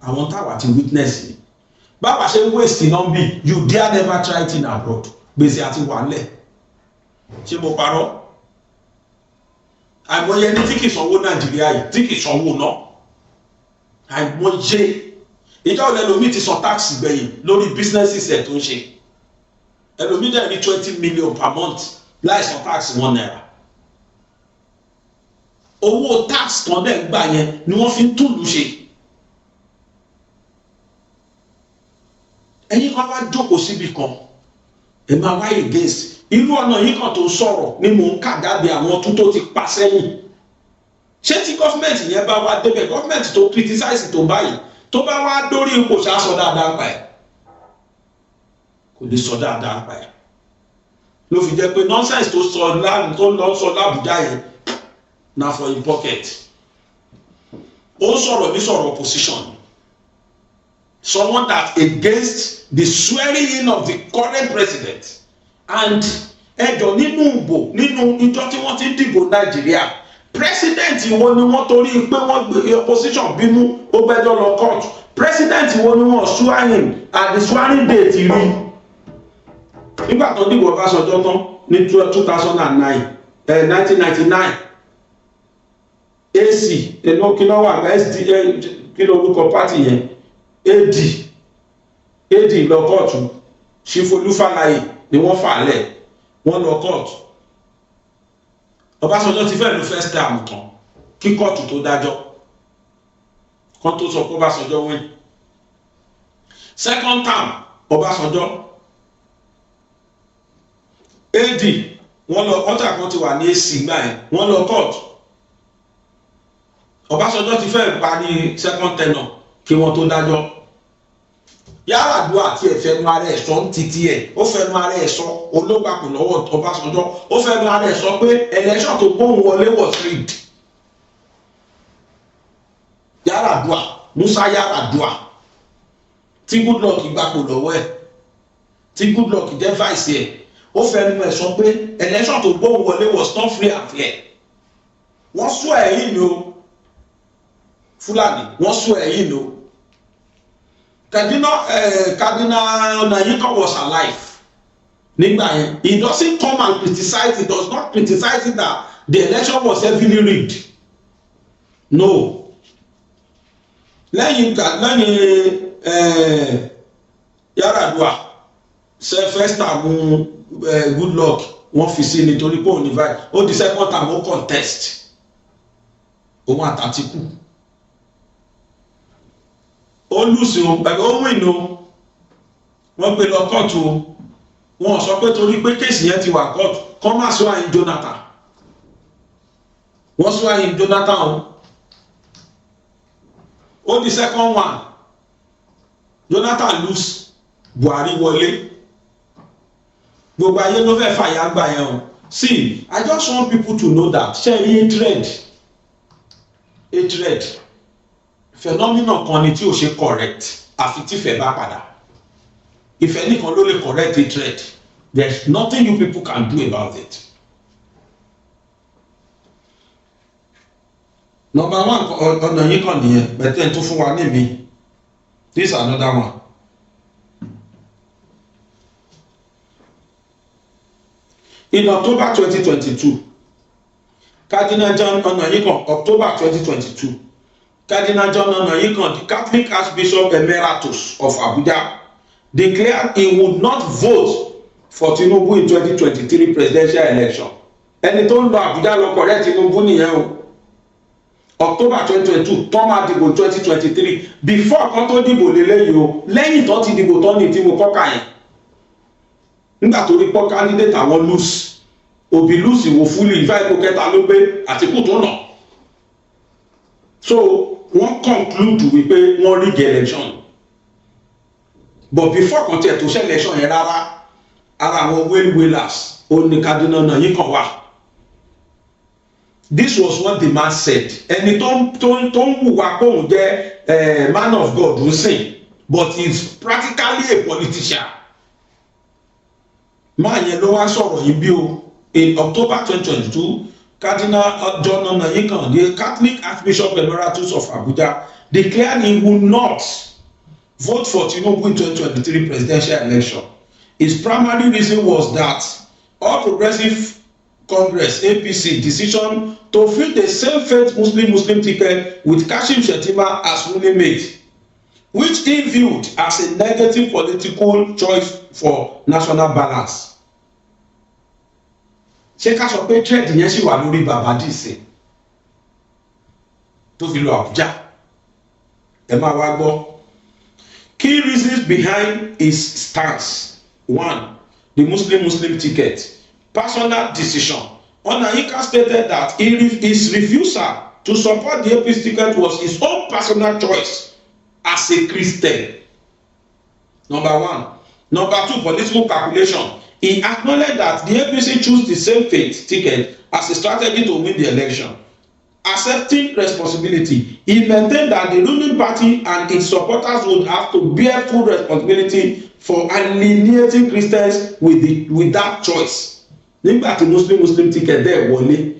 Àwọn táwa ti witness ni. Báwa ṣe ń waste nọ́mbì, you dare never try it in abroad. Gbèsè àti wàhálẹ̀. Ṣé mo parọ́? Àìmọye ẹni tí kì í sanwó Nàìjíríà yìí, tí kì í sanwó náà. Àìmọye. Ìjọ ẹlòmíì ti san tax gbẹ̀yìn lórí businesses ẹ̀ tó ń ṣe. Ẹlòmíì dẹ̀ ní 20 million per month láì san tax £1. Owó tax kan dẹ̀ gbà yẹn ni wọ́n fi ń túlù ṣe. Ẹ̀yin kan wá jókòó síbi kan, ẹ máa wá against. Irú ọ̀nà yìí kan tó sọ̀rọ̀ ni mò ń kà jáde àwọn tún tó ti pa sẹ́yìn. Ṣé tí gọ́fìmẹ̀ntì yẹn bá wá débẹ̀, gọ́fìmẹ̀ntì tó criticize tó báyìí, tó bá wá dórí ipò ṣáṣọ dáadáa pa ẹ̀? Kò lè sọ dáadáa pa ẹ̀. Ló fi jẹ́ pé nonsense tó lọ sọ l'Abuja yẹn na for him pocket. Ó sọ̀rọ̀ ní sọ̀rọ̀ opposition. Someone that against the swearing in of the current president. And ẹjọ́ nínú ìbò nínú ìjọ tí wọ́n ti ń dìbò Nàìjíríà, president wo ni wọ́n torí pé wọ́n gbé opposition bínú ó gbẹ́jọ́ lọ court? President wo ni wọ́n swear in at the swearing date rí? Nígbà tó dìbò Ọbásanjọ́ tán ní 2009, 1999, AC ẹ̀nà kí ló wà SD kí ló orúkọ party yẹn, AD lọ kóòtù, Ṣífolúfàlàyé ni wọ́n fà lẹ̀, wọ́n lọ kóòtù. Ọbásanjọ́ ti fẹ́ lò first term tán kí kóòtù tó dájọ́ kan tó sọ pé Ọbásanjọ́ win. Second term Ọbásanjọ́, AD wọ́n lọ kọ́tà kan ti wà ní AC gbà yẹn, wọ́n lọ kóòtù. Ọbásanjọ́ ti fẹ́ parí second tenure kí wọ́n tó dájọ́. Yar'Adua àti ẹ̀fẹ̀nu ara ẹ̀ sọ ń titi ẹ̀, ó fẹnu ara ẹ̀ sọ olóògbàpọ̀ lọ́wọ́ Ọbásanjọ́, ó fẹnu ara ẹ̀ sọ pé election tó gbóhùn wọlé was rigged. Yar'Adua, Musa Yar'Adua, tí Goodluck gbapò lọ́wọ́ ẹ̀, tí Goodluck jẹ́ vice ẹ̀, ó fẹnu ẹ̀ sọ pé election tó gbóhùn wọlé was not free and fair. Wọ́n sún ẹ̀yìn ni o, Fúlàní, wọ́n sún ẹ̀yìn ni o. Cardinal Onayinka was alive. He doesn't come and criticize, he does not criticize it that the election was heavily rigged. No. Lẹ́yìn Yar'Adua ṣe first term Goodluck wọ́n fi sí nítorí pé òun ní báyìí, ó di second term ó contest òun àtàtìkù. Ó lùsì o, pẹ̀lú ó wìn o, wọ́n gbé lọ kóòtù o, wọ́n sọ pé torí pé kéèsì yẹn ti wà kóòtù kọ́ máa sọ àyìn Jonathan, wọ́n sọ àyìn Jonathan o. Ó di second one, Jonathan lose, Buhari wọlé, gbogbo ayé ló fẹ́ fàyà gbà yẹn o. See, I just want people to know that ṣe rí hatred phenomenon kan ni tí o ṣe correct àfi tífẹ̀ bá padà. Ìfẹ́ nìkan ló lè correct hatred. There's nothing you people can do about it. Number one, ọ̀nà yìí kan nìyẹn, bẹ̀tẹ̀ tó fún wa ní mi. This is another one. In October 2022, Cardinal John Onaiyekan, October 2022, Cardinal John Onaiyekan, the Catholic Archbishop Emeritus of Abuja, declared he would not vote for Tinubu in 2023 presidential election. Ẹni tó ń lọ Abuja lọ correct Tinubu nìyẹn o. October 2022 tó máa dìbò 2023 before kan tó dìbò lélẹ́yìí o, lẹ́yìn tó ti dìbò tó ní tí mo kọ́ka yẹn. Nígbà tó rí pọ́ candidate àwọn lose, Obi lose ìwò fúlì ìfẹ́ ipò kẹta ló gbé Àtíkù tó nà. So wọ́n conclude wípé wọ́n rig election. But before kan tiẹ̀ tó ṣe election yẹn rárá, ara àwọn waylays ó ní Cardinal Onaiyekan wà. This was what the man said. Ẹni tó ń wùwà pé òun jẹ́ man of God ń sìn, but he is practically a politician. Máa yẹn ló wá sọ̀rọ̀ yìí bí o. In October 2022, Cardinal John Onaiyekan, the Catholic Archbishop Emeritus of Abuja, declared he would not vote for Tinubu in 2023 presidential election. His primary reason was that All Progressive Congress APC decision to fill the same faith Muslim ticket with Kashim Shettima as running mate, which he viewed as a negative political choice for national balance. Ṣé ká sọ pé trade yẹn ṣì wà lórí bàbá dìísìn tó fi lọ Àbújá? Ẹ máa wá gbọ́. Key reasons behind his stance: 1. The Muslim ticket. Personal decision. Onaiyekan stated that his refusal to support the APC ticket was his own personal choice as a Christian. Number 1. Number 2, political calculation. He acknowledged that the APC chose the same faith ticket as a strategy to win the election. Accepting responsibility, he maintained that the ruling party and its supporters would have to bear full responsibility for alienating Christians with that choice. Nígbà tí Muslim ticket dẹ̀ wọlé,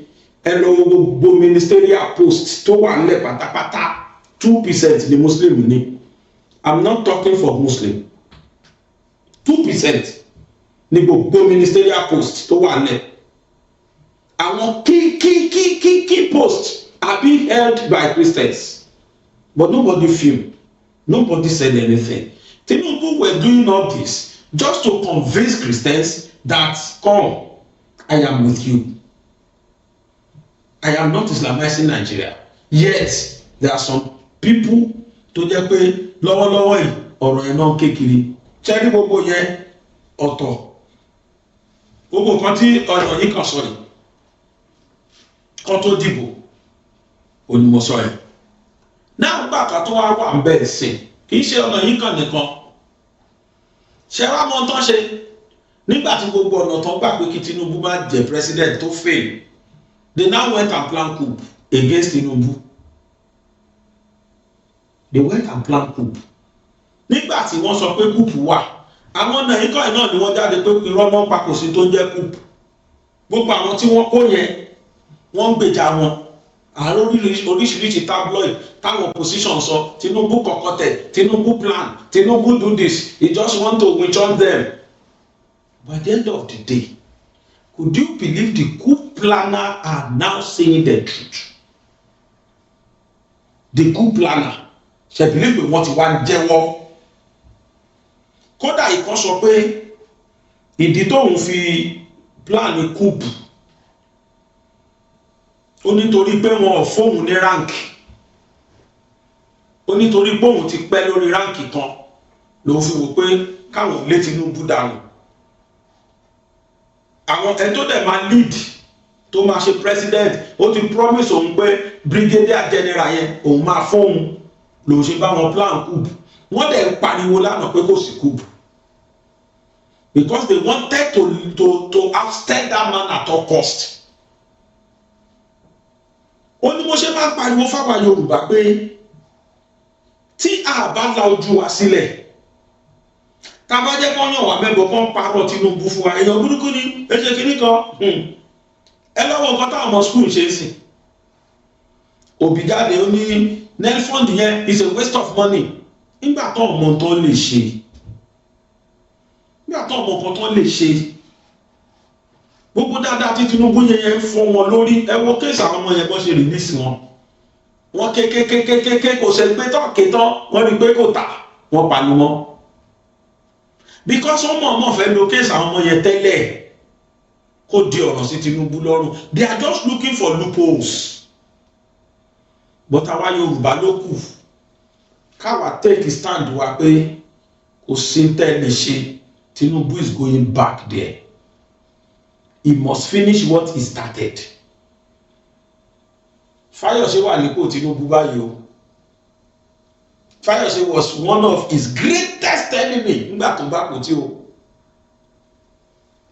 ẹ lọ wo gbogbo ministerial post tó wà nílẹ̀ pátápátá 2% ni Muslim ní. I'm not talking for Muslim. 2% ní gbogbo ministerial post tó wà nílẹ̀. Àwọn key posts are being held by Christians, but nobody filmed, nobody said anything. Tinubu were doing all this just to convince Christians that, come, I am with you. I am not Islamizing Nigeria. Yet there are some people tó jẹ́ pé lọ́wọ́lọ́wọ́ yìí ọ̀rọ̀ yẹn náà kékeré. Ṣé ní gbogbo yẹn ọ̀tọ̀? Gbogbo nǹkan tí Onaiyekan sọ yìí kan tó dìbò onímọ̀sọ́ ẹ̀. Náà gbàgbà tó wá ń bẹ̀rẹ̀ sí kì í ṣe Onaiyekan nìkan. Ṣé wàá mọ tán ṣe nígbà tí gbogbo ọ̀nà tán gbà pé kí Tinubu má jẹ́ president tó fail, they now went and plan coup against Tinubu. They went and plan coup. Nígbà tí wọ́n sọ pé coup wà, àwọn Onaiyekan náà ni wọ́n jáde pé irọ́ mọ́ papò sí tó ń jẹ́ coup. Gbogbo àwọn tí wọ́n kó yẹn wọ́n ń gbèjà wọn. Àárọ̀ oríṣiríṣi tabloid táwọn opposition sọ Tinubu kọ̀kọ̀tẹ̀, Tinubu plan, Tinubu do this, he just want to witch on them. By the end of the day, could you believe the coup planner are now saying the truth? The coup planner ṣe believe pé wọ́n ti wá jẹ́wọ́. Kódà ìkan sọ pé ìdí tóun fi plan coup ó nítorí pé wọn ò fóun ní rank, ó nítorí pé òun ti pẹ́ lórí rank kan ló fi wò pé káwọn lé Tinubu dànù. Àwọn ẹni tó dẹ̀ máa lead tó máa ṣe president ó ti promise òun pé brigadier general yẹn òun máa fóun ló ṣe bá wọn plan coup. Wọ́n dẹ̀ ń pariwo lánàá pé kò sí coup because they wanted to oust that man at all cost. Ó ní mo ṣe máa ń pariwo fáwọn Yorùbá pé tí a bá la ojú wa sílẹ̀, tá a bá jẹ́ kó yàn wá mẹ́bọ̀ kó ń parọ́ Tinubu fún wa, èèyàn burúkú ni ẹ̀ṣẹ̀ kìíní kan. Ẹ lọ́wọ́ nǹkan táwọn ọmọ school ṣe é sìn. Òbí jáde ó ní Nelfund yẹn is a waste of money. Nígbà tó ọmọ tó lè ṣe, nígbà tó ọmọ kan tó lè ṣe, gbogbo dáadáa tí Tinubu yẹn ń fọ́ wọn lórí. Ẹ wo kéèsì àwọn ọmọ yẹn bọ́ ṣe rìlíìsì wọn. Wọ́n kékékékékéké kò ṣe pé tán kétán wọ́n rí pé kò tà wọ́n panu wọn. Because wọ́n mọ̀ fẹ́ lo kéèsì àwọn ọmọ yẹn tẹ́lẹ̀ kó di ọ̀rọ̀ sí Tinubu lọ́rùn. They are just looking for loopholes. But àwa Yorùbá ló kù káwa take stand wa pé kò sí tẹ́lẹ̀ ṣe. Tinubu is going back there. He must finish what he started. Fayose wà nípò Tinubu báyìí o. Fayose was one of his greatest enemy nígbà tó bá kò tí o.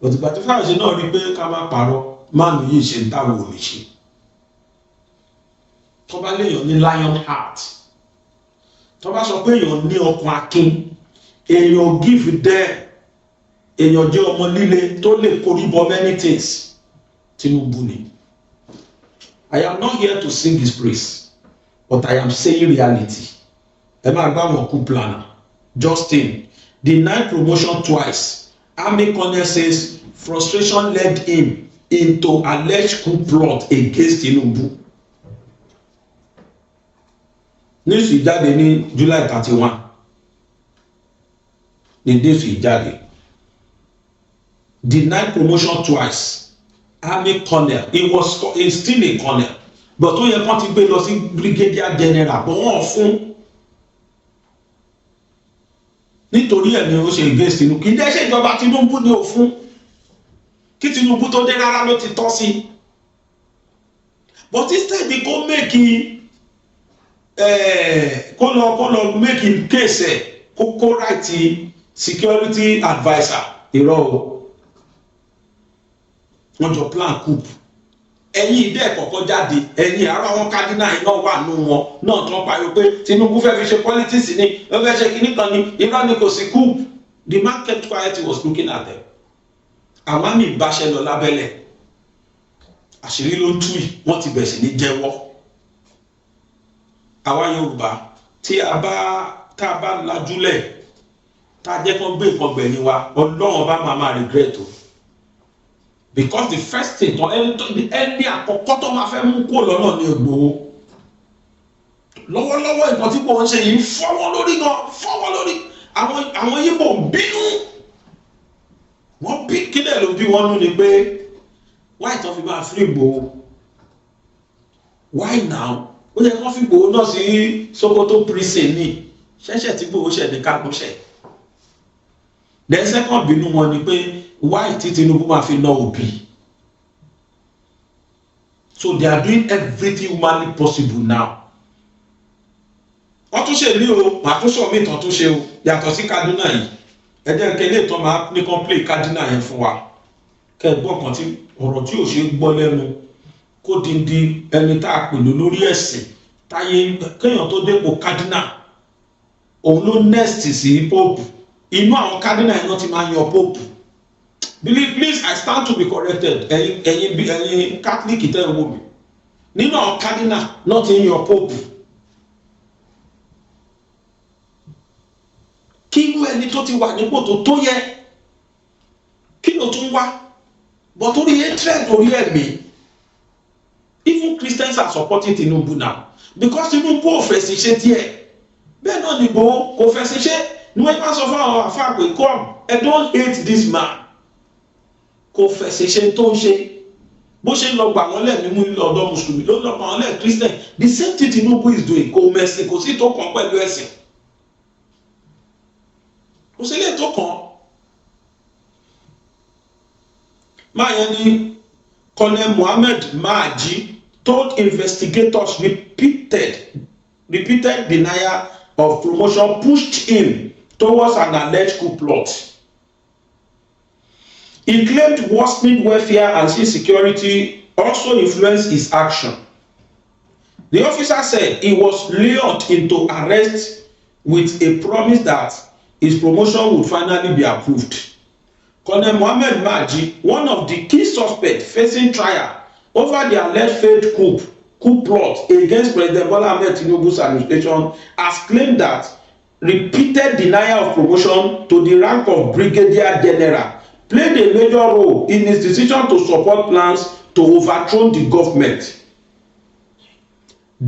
Òtìgbà tí Fayose náà rí pé ká má parọ́ máàlù yìí ṣe ń táwọn ò lè ṣe. Tó bá léèyàn ní lion heart, tó bá sọ pé èèyàn ní ọkàn akin, èèyàn give them, èèyàn jẹ́ ọmọ líle tó lè korí bọ many things, Tinubu ni. I am not here to sing his praise, but I am saying reality. Ẹ máa gbá wọn kú planner. Justin denied promotion twice. Army colonel says frustration led him into alleged coup plot against Tinubu. News ìjáde ní July 31. The news ìjáde. Denied promotion twice. Army colonel, he's still a colonel, but ó yẹ kán ti gbé lọ sí brigadier general, but wọ́n fún. Nítorí ẹ̀ ni ó ṣe against Tinubu. Kì í dẹ́ ṣe ìjọba Tinubu ni ó fún. Kí Tinubu tó dé rárá ló ti tọ́ sí. But instead kó make kó lọ make case ẹ̀ kó write security adviser irọ́ o. Wọ́n jọ plan coup. Ẹ̀yin ìdẹ́ kọ̀ọ̀kan jáde, ẹ̀yin ara wọn cardinal iná wà nù wọn náà tán pariwo pé Tinubu fẹ́ fi ṣe politics ni, ó fẹ́ ṣe kinní kan ni, irọ́ ni kò sí coup. The man kept quiet, he was looking at them. Àwọn àmì ìbáṣẹ lọ lábẹ́lẹ̀. Àṣírí ló ń tú yìí, wọ́n ti bẹ̀rẹ̀ sí ní jẹ́wọ́. Àwa Yorùbá tí a bá lajúlẹ̀, tá a jẹ́ kán gbé nǹkan gbẹ̀yìn wa, Ọlọ́run bá máa regret o. Because the first thing ẹni àkọ́kọ́ tó máa fẹ́ mú kó lọ́nà ní Ìgbòho. Lọ́wọ́lọ́wọ́ nǹkan tí kò ń ṣe yìí fọ́ wọn lórí gan, fọ́ wọn lórí. Àwọn Yíbò ń bínú. Wọ́n bí kílẹ̀ ló bí wọ́n nú ni pé why tó fi máa free Ìgbòho? Why now? Ó yẹ kán fi Ìgbòho náà sí Sokoto prison ní ṣẹ́ṣẹ́ tí Ìgbòho ṣẹ̀ ní kágbóṣẹ̀. Then second bínú wọn ni pé why tí Tinubu máa fi ná Obi? So they are doing everything humanly possible now. Wọ́n tún ṣe ní o, màá tún sọ mí tán tún ṣe o, yàtọ̀ sí Kaduna yìí. Ẹ jẹ́ kí ilé ìtàn máa ní complete Kaduna yẹn fún wa. Kẹ́ ẹ gbọ́ kan tí ọ̀rọ̀ tí ò ṣe gbọ́ lẹ́nu kó di ẹni tá a pèlú lórí ẹ̀sìn táyé kéèyàn tó dépò Kaduna. Òun ló next sí Pope. Inú àwọn Kaduna yẹn náà ti máa yan Pope. Please, I stand to be corrected. Ẹ̀yin Catholic tẹ́ ẹ wò mí. Nínú àwọn Cardinal náà ti ń yan Pope. Kí irú ẹni tó ti wà nípò tó yẹ kí ló tún wá? But orí hatred orí ẹ̀mí. Even Christians are supporting Tinubu now because Tinubu ò fẹ̀sì ṣe díẹ̀. Bẹ́ẹ̀ náà ni Ìgbòho kò fẹ̀sì ṣe. Ní wọ́n bá sọ fún àwọn àfáà pé come, I don't hate this man. Kò fẹsẹ̀ ṣe tó ń ṣe bó ṣe ń lọ gbà wọ́n lẹ̀ nínú ilé ọ̀dọ́ mùsùlùmí ló lọ gbà wọ́n lẹ̀ Christian. The same thing Tinubu is doing. Kò mẹ̀sìn, kò sí tó kàn pẹ̀lú ẹ̀sìn, kò sí lè tó kàn. Máa yẹn ní Colonel Muhammad Maji told investigators repeated denial of promotion pushed him towards an alleged coup plot. He claimed worsening welfare and insecurity also influenced his action. The officer said he was lured into arrest with a promise that his promotion would finally be approved. Colonel Mohammed Maji, one of the key suspects facing trial over the alleged failed coup plot against President Bola Ahmed Tinubu's administration, has claimed that repeated denial of promotion to the rank of brigadier general played a major role in his decision to support plans to overthrow the government.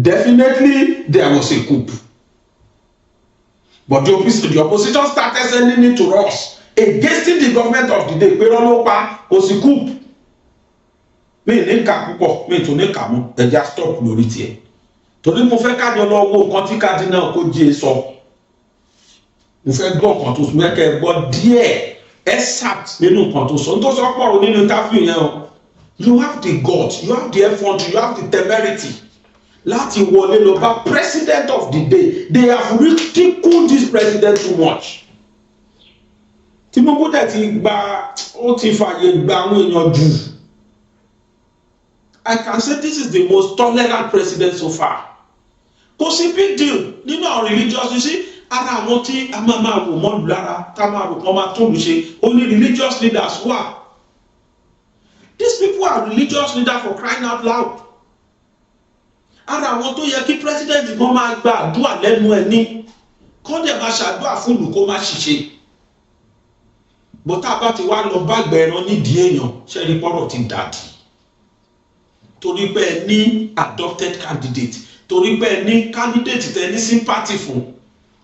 Definitely, there was a coup. But the opposition started sending it to us against the government of the day. Pé ọlọ́pàá kò sí coup. Mi ní kà púpọ̀, mi tún ní kà mọ́, ẹja stop lórí tiẹ̀. Torí mo fẹ́ kájọ lọ wo nǹkan tí Cardinal Koje sọ. Mo fẹ́ gbọ́ nǹkan tó mẹ́kẹ́ gbọ́ díẹ̀ excerpt nínú nǹkan tó sọ. N tó sọ pọ̀ nínú interview yẹn o. You have the guts, you have the effrontery, you have the temerity láti wọlé lọ bá president of the day. They have ridiculed this president too much. Tinubu dẹ̀ ti gba ó ti fàyè gba àwọn èèyàn jù. I can say this is the most tolerant president so far. Kò sí big deal nínú àwọn religious, you see, ara àwọn tí a máa wò mọ́lù lára tá máa rò kán máa tó lù ṣe ó ní religious leaders wà. These people are religious leaders for crying out loud. Ara àwọn tó yẹ kí president kan máa gba àdúrà lẹ́nu ẹ̀ ní kán dẹ̀ máa ṣàdúrà fún ìlú kó má ṣiṣẹ́. Bọ́tà bá ti wá lọ bá gbẹ̀rán nídìí èèyàn ṣẹ́ni pọ́rọ̀ ti dàdí. Torí pé ẹ ní adopted candidate, torí pé ẹ ní candidate tẹ ní sympathy fún.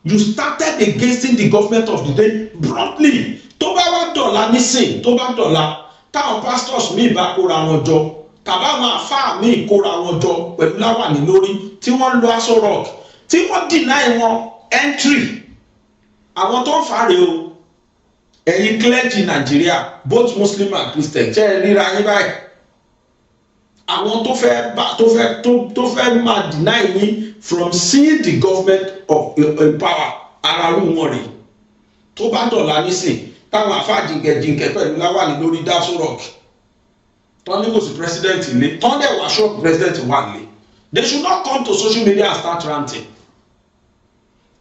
You started against the government of the day promptly. Tó bá wá dọ̀la nísìn, tó bá dọ̀la táwọn pastors míì bá kóra wọn jọ tàbáwọn àfáà míì kóra wọn jọ pẹ̀lú láwàní lórí tí wọ́n lo Aso Rock tí wọ́n deny wọn entry, àwọn tó ń fàárẹ̀ o ẹ̀yin clergy Nigeria both Muslim and Christian ṣe é ríra yín báyìí. Àwọn tó fẹ́ máa deny yín from seeing the government of power ara rú wọn rè. Tó bá dọ̀la nísìn táwọn àfáà jìnkẹ̀jìnkẹ̀ pẹ̀lú láwàní lórí Aso Rock tọ́ ní kò sí president ilé tọ́ dẹ̀ wá ṣọ́ president wà lé. They should not come to social media and start ranting.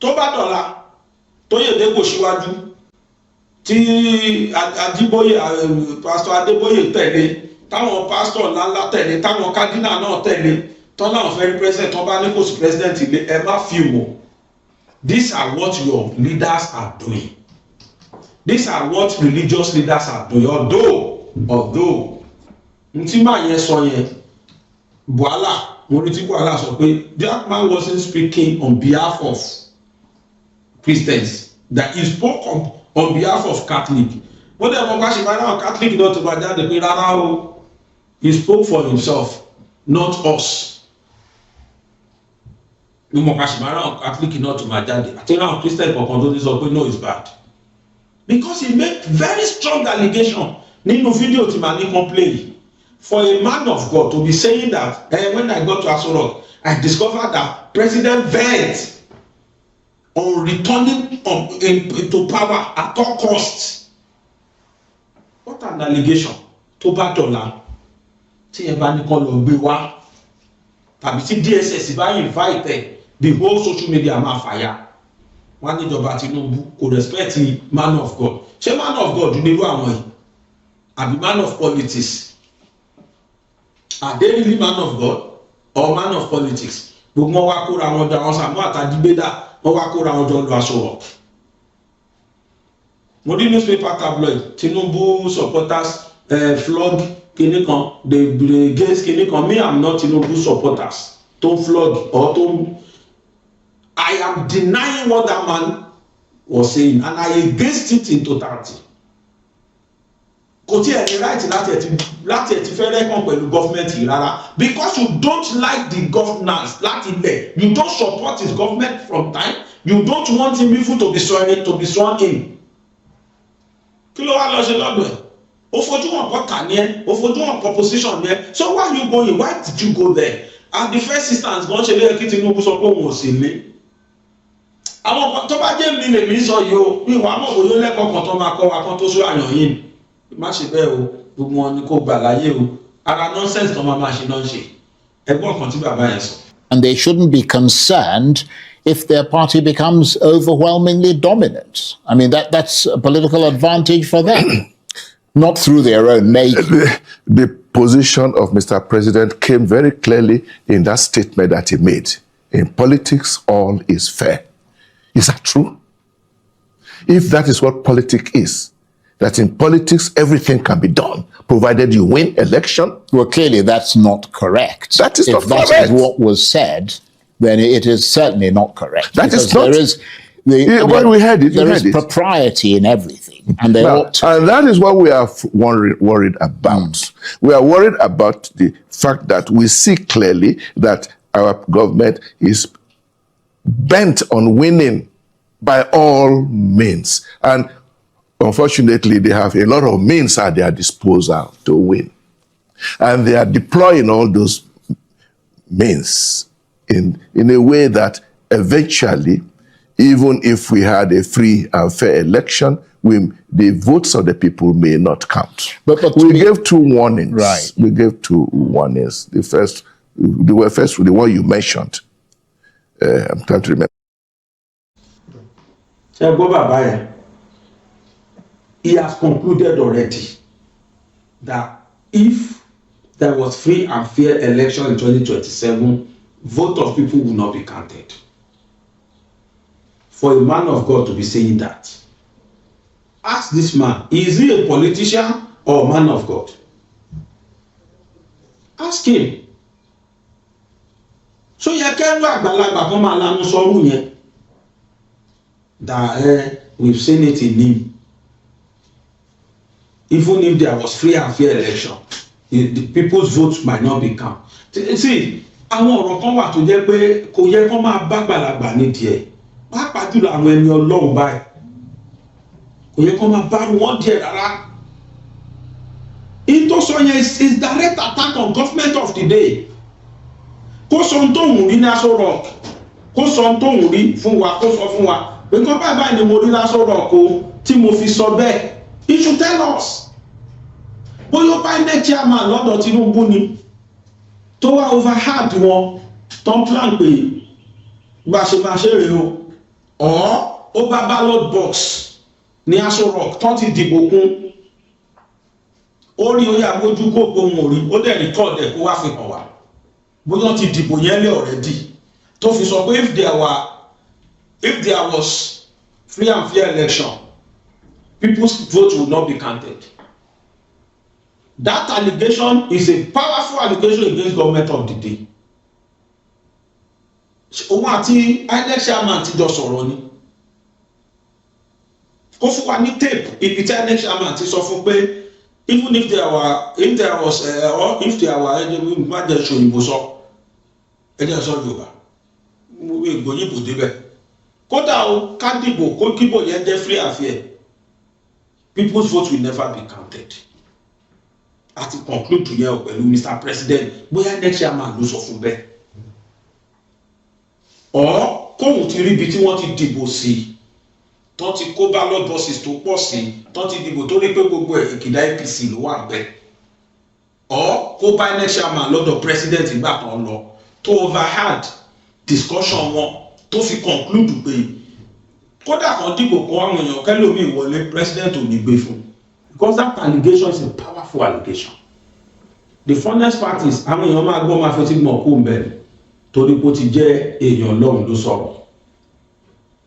Tó bá dọ̀la Tóyèdé kò síwájú tí Adébóyè pastor Adébóyè tẹ̀lé táwọn pastor ńláńlá tẹ̀lé táwọn cardinal náà tẹ̀lé tọ́ náà fẹ́ rí president tọ́ bá ní kò sí president ilé ẹ má fi wò. These are what your leaders are doing. These are what religious leaders are doing. Although ntí máa yẹn sọ yẹn Bùhálà mo rí tí Bùhálà sọ pé that man wasn't speaking on behalf of Christians, that he spoke on behalf of Catholic. Bó dẹ̀ mo bá ṣe máa náà Catholic náà tó bá jáde pé rárá o, he spoke for himself not us. Bí mo bá ṣe máa náà Catholic náà tó máa jáde àti náà Christian kankan tó ní sọ pé no is bad because he made very strong allegation nínú fídíò tí màá ní complain. For a man of God to be saying that when I got to Aso Rock, I discovered that President bent on returning into power at all costs. What an allegation. Tó bá dọ̀la tí ẹ bá ní kán lọ gbé wá tàbí tí DSS bá invite the whole social media máa fàyà. Wọ́n ní ìjọba Tinubu kò respect man of God. Ṣé man of God ní irú àwọn yìí? Àbí man of politics? Are they really man of God or man of politics? Gbogbo wọn wá kóra wọn jọ àwọn Sàámú àtàdígbédà wọn wá kóra wọn jọ lọ Aso Rock. Mo rí newspaper tabloid Tinubu supporters flog kìnì kan they against kìnì kan. Me I'm not Tinubu supporters tó flog or tó. I am denying what that man was saying and I against it in totality. Kò tí ẹ ní right láti ẹ̀ ti fẹ́ rẹ́kàn pẹ̀lú government yìí rárá because you don't like the governance láti ilẹ̀, you don't support his government from time, you don't want him even to be sworn in. Kí ló wá lọ ṣe lọ́dọ̀ ẹ̀? Ó fojú hàn pọ̀ ní ẹ́, ó fojú hàn pọ̀ position ní ẹ́, so why you going? Why did you go there? And the first instance gan ṣe lé kí Tinubu sọ pé òun ò sí lé. Àwọn tó bá jẹ́ mi lèmi sọ yìí o, mi wàá mọ̀ bóyá lẹ́kọ̀ọ́ kan tó máa kọ́ wa kan tó sọ àyàn yìí. Má ṣe bẹ́ẹ̀ o, gbogbo wọn ni kò gbà láyé o, ara nonsense tó máa ṣe náà ṣe. Ẹgbọ́n kan tí bàbá yẹn sọ. And they shouldn't be concerned if their party becomes overwhelmingly dominant. I mean, that's a political advantage for them, not through their own making. The position of Mr. President came very clearly in that statement that he made. In politics, all is fair. Is that true? If that is what politics is, that in politics everything can be done, provided you win election. Well, clearly that's not correct. That is if not that correct. is what was said, then it is certainly not correct. That is because not- There is well, we heard it, we There heard is it. propriety in everything, and they Now, ought to. and that is what we are worried about. We are worried about the fact that we see clearly that our government is bent on winning by all means. And unfortunately, they have a lot of means at their disposal to win. And they are deploying all those means in a way that eventually, even if we had a free and fair election, the votes of the people may not count. But we gave 2 warnings. Right. We gave 2 warnings. The one you mentioned. I'm trying to remember. He has concluded already that if there was free and fair election in 2027, vote of people will not be counted. For a man of God to be saying that, ask this man, is he a politician or a man of God? Ask him. So yẹ kẹ́rù àgbàlagbà kan máa lanu sọ́rù yẹn that we've seen it in him. Even if there was free and fair election, the people's votes might not be counted. See, àwọn ọ̀rọ̀ kan wà tó jẹ́ pé kò yẹ kó máa bá àgbàlagbà nídìí ẹ̀. Pàápàá jùlọ àwọn ẹni Ọlọ́run báyìí. Kò yẹ kó máa bá wọn díẹ̀ rárá. In tó sọ yẹn is direct attack on government of the day. Kó sọ ohun tóun rí ní Aso Rock. Kó sọ ohun tóun rí fún wa, kó sọ fún wa. Pé nǹkan báyìí ni mo rí ní Aso Rock o tí mo fi sọ bẹ́ẹ̀. He should tell us. Bóyá bá INEC chairman lọ́dọ̀ Tinubu ni tó wá overheard wọn tó ń plan pé bá ṣe máa ṣe rèé o. Or ó bá ballot box ní Aso Rock tó ti dìbò kún. Ó rí oyè àgbójú kó pohùn orí, ó dẹ̀ record ẹ̀ kó wá fi hàn wá. Bóyá ti dìbò yẹn lé already. Tó fi sọ pé if there was free and fair election, people's vote would not be counted. That allegation is a powerful allegation against government of the day. Òun àti INEC chairman ti jọ sọ̀rọ̀ ni. Kó fún wa ní tape ibi tí INEC chairman ti sọ fún pé even if there was ẹjẹ má jẹ ṣòyìnbó sọ ẹjẹ sọ Yorùbá ìgbòyìnbó débẹ̀. Kódà o ká dìbò kó kíbò yẹn jẹ́ free and fair, people's vote will never be counted. Àti conclude yẹn pẹ̀lú Mr. President bóyá INEC chairman ló sọ fún bẹ́ẹ̀. Or kóhun ti rí ibi tí wọ́n ti dìbò sí tó ti kó ballot boxes tó pọ̀ sí tó ti dìbò tó rí pé gbogbo ìkìdá APC ló wà bẹ́ẹ̀. Or kó bá INEC chairman lọ́dọ̀ president ìgbà tó ń lọ tó overheard discussion wọn tó fi conclude pé kódà kan dìbò kan àwọn èèyàn kẹlòmíì wọlé president ò ní gbé fún. Because that allegation is a powerful allegation. The funniest part is àwọn èèyàn máa gbọ́ máa fẹ́ tí gbọ̀n kó ń bẹ̀rẹ̀ torí pé ó ti jẹ́ èèyàn Ọlọ́run ló sọ̀rọ̀.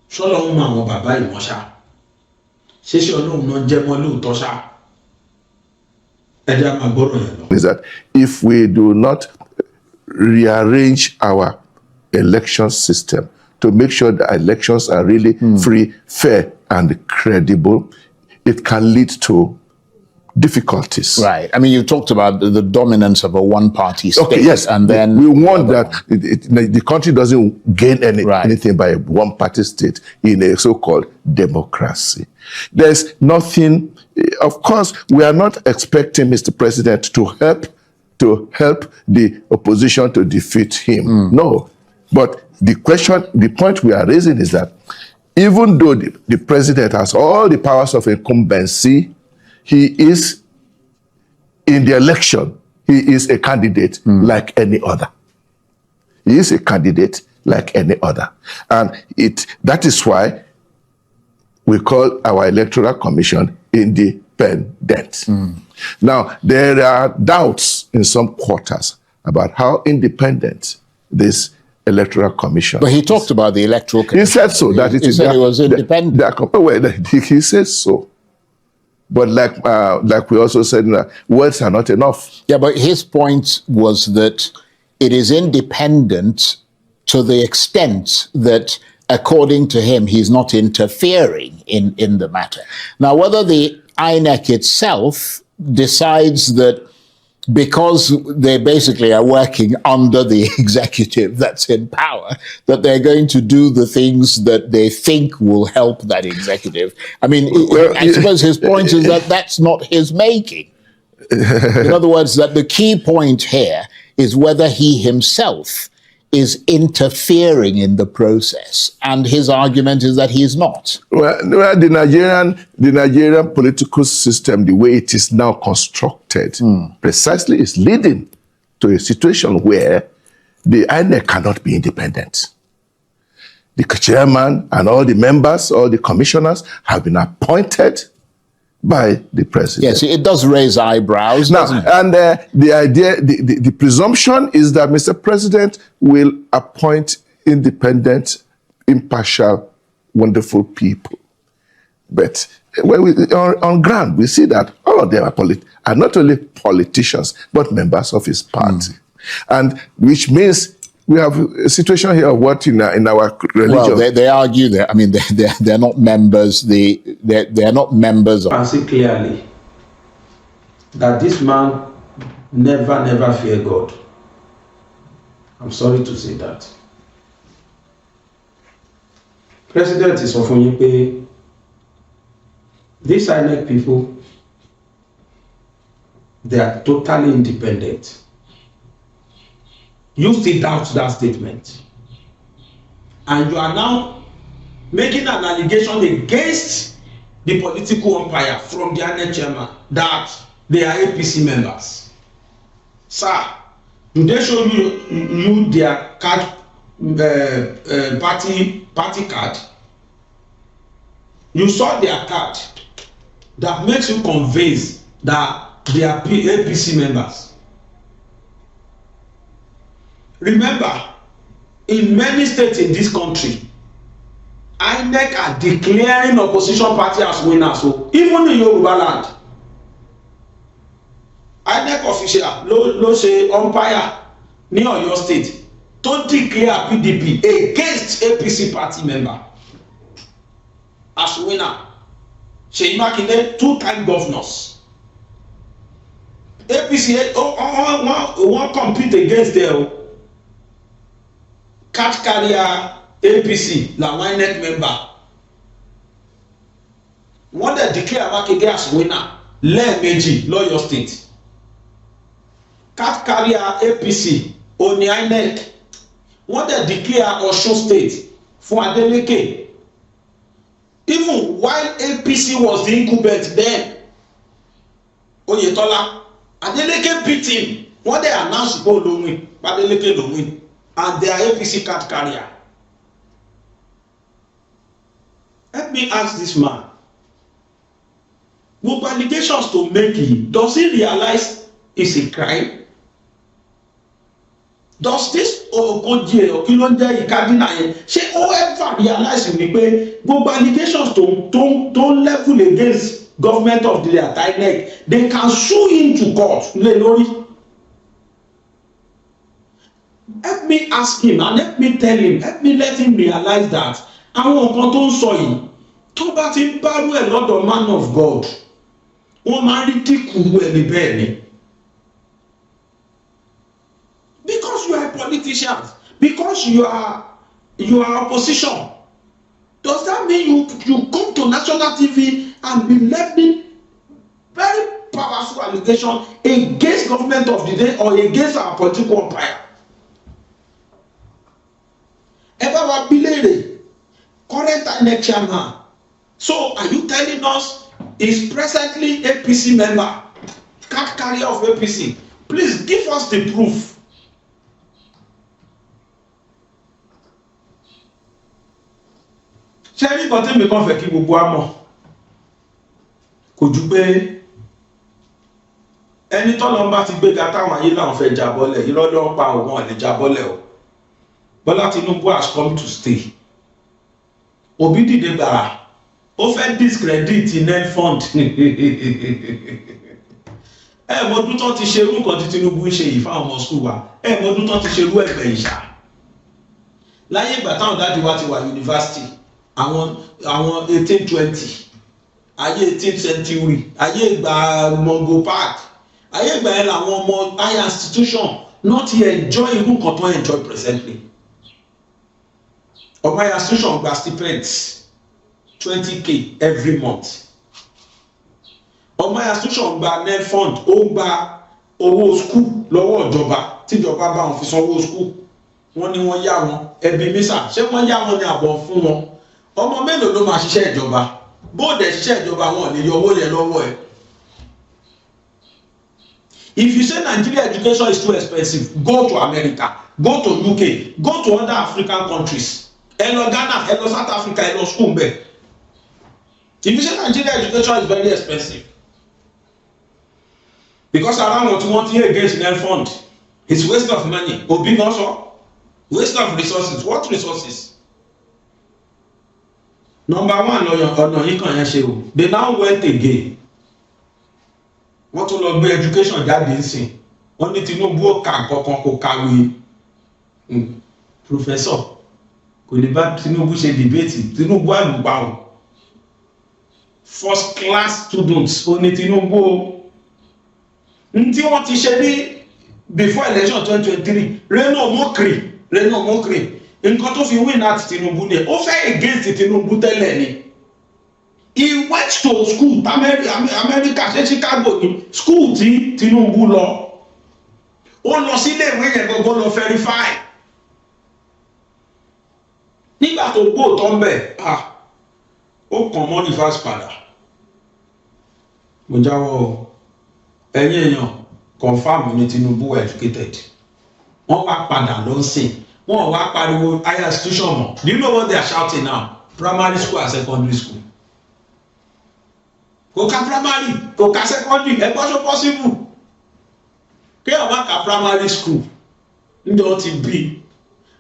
Ṣọ́lọ́run mọ àwọn bàbá ìmọ̀ ṣá. Ṣéṣe Ọlọ́run náà jẹ́ mọ́ lóòótọ́ ṣá. Ẹ jẹ́ á máa gbọ́rọ̀ yẹn lọ. Is that if we do not rearrange our election system to make sure that elections are really free, fair, and credible, it can lead to difficulties. Right. I mean, you talked about the dominance of a one-party state. Okay, yes, and then we want that the country doesn't gain anything by a one-party state in a so-called democracy. There's nothing. Of course, we are not expecting Mr. President to help the opposition to defeat him. No, but the point we are raising is that even though the president has all the powers of incumbency, he is in the election. He is a candidate like any other. He is a candidate like any other. And that is why we call our electoral commission independent. Now, there are doubts in some quarters about how independent this electoral commission But he talked about the electoral commission. He said so. That he said it was independent. He said so. But like we also said, words are not enough. Yeah, but his point was that it is independent to the extent that, according to him, he's not interfering in the matter. Now, whether the INEC itself decides that because they basically are working under the executive that's in power, that they're going to do the things that they think will help that executive. I mean, I suppose his point is that that's not his making. In other words, that the key point here is whether he himself is interfering in the process. And his argument is that he is not. Well, the Nigerian political system, the way it is now constructed, precisely is leading to a situation where the INEC cannot be independent. The chairman and all the members, all the commissioners have been appointed by the president. Yes, it does raise eyebrows, Now, doesn't it? and the idea, the presumption is that Mr. President will appoint independent, impartial, wonderful people. But when on ground, we see that all of them are not only politicians, but members of his party. And which means we have a situation here of what in our religion. Well, they argue that, I mean, they're not members, they're not members of... And see clearly that this man never fear God. I'm sorry to say that. President is often you pay these INEC people, they are totally independent. You still doubt that statement. And you are now making an allegation against the political umpire from the INEC chairman that they are APC members. Sir, do they show you their card, party card? You saw their card that makes you convinced that they are APC members. Remember, in many states in this country, INEC are declaring opposition party as winners. So even in Yoruba land, INEC official ló ṣe umpire ní Ọ̀yọ́ state to declare PDP against APC party member as winner. Ṣèyí Mákindé, 2-time governors. APC wọ́n compete against them. Card carrier APC làwọn INEC member. Wọ́n dẹ̀ declare Mákindé as winner lẹ́ẹ̀mejì lọ́yọ̀ state. Card carrier APC òní INEC. Wọ́n dẹ̀ declare Ọ̀ṣun state fún Adeleke. Even while APC was the incumbent then, Oyetola, Adeleke beat him. Wọ́n dẹ̀ announce pé ó ló win, Adeleke ló win, and they are APC card carrier. Let me ask this man, gbogbo allegations to make him, does he realize it's a crime? Does this Okoje or kí ló ń jẹ́ Ikadina yẹn, ṣé ó ever realize wípé gbogbo allegations tó level against government of the INEC, they can sue him to court lé lórí? Help me ask him and let me tell him, let him realize that àwọn nǹkan tó ń sọ yìí tó bá ti ń bárú ẹ̀ lọ́dọ̀ man of God, wọ́n máa rí dínkù ẹni bẹ́ẹ̀ ni. Because you are a politician, because you are opposition, does that mean you come to national TV and be levying very powerful allegation against government of the day or against our political umpire? Ever wa bilere current INEC chairman, so are you telling us is presently APC member, card carrier of APC? Please give us the proof. Ṣé rí nǹkan tí mi kàn fẹ́ kí gbogbo wa mọ̀ kò ju pé ẹni tọ́lọ́ bá ti gbéga táwọn ayé làwọn fẹ́ jábọ́lẹ̀, irọ́ ló ń pa òun ò lè jábọ́lẹ̀ o. Bọ́lá Tinubu has come to stay. Obi dìde gbàrà ó fẹ́ discredit Nelfund mọdún tó ti ṣerú nǹkan tí Tinubu ń ṣe yìí fáwọn ọmọ skul wa mọdún tó ti ṣerú ẹgbẹ́ ìṣà láyé ìgbà táwọn dáàdi wa ti wà yunifásitì àwọn 1820 ayé 18th century ayé ìgbà Mongo Park ayé ìgbà yẹn làwọn ọmọ higher institution not enjoy irú nǹkan tó enjoy presently ọmọ higher institution gba stipends 20k every month ọmọ higher institution gba Nelfund ó gba owó school lọ́wọ́ ìjọba tíjọba bá wọn fi sanwó school wọ́n ní wọ́n yá wọn ẹbí mísà ṣé wọ́n yá wọn ní àbọ̀ fún wọn ọmọ mélòó ló máa ṣiṣẹ́ ìjọba bóòdù ṣiṣẹ́ ìjọba wọn ò lè yọ owó yẹn lọ́wọ́ ẹ̀. If you say Nigeria education is too expensive, go to America, go to UK, go to other African countries. Ẹ lọ Ghana, ẹ lọ South Africa, ẹ lọ school bẹ́ẹ̀. If you say Nigeria education is very expensive, because around what you want here against Nelfund, it's waste of money. Obi also, waste of resources. What resources? Number one, ọ̀nà yìí kàn yẹn ṣe o. They now went again. Wọ́n tún lọ gbé education jáde ńsìn. Wọ́n ní Tinubu ó kà kankan kó kàwé. Professor kò lè bá Tinubu ṣe debate. Tinubu àlùbá o. First class students ó ní Tinubu o. Ntí wọ́n ti ṣe ní before election 2023 Reno Mokri nǹkan tó fi win àti Tinubu ni ó fẹ́ against Tinubu tẹ́lẹ̀ ni. He went to school America ṣe Chicago ni school tí Tinubu lọ ó lọ sílé ìwé yẹn gbogbo lọ verify nígbà tó gbó tó ń bẹ̀ ó kàn mọ́ reverse padà mo jáwọ́ ẹ̀yìn èèyàn confam ní Tinubu educated wọ́n wá padà lọ sìn wọ́n wá pariwo higher institution mọ́. Do you know what they are shouting now? Primary school and secondary school. Kò ka primary kò ka secondary ẹgbọ́n ṣó possible kí ọ̀ wá ka primary school níjọ́ ti bí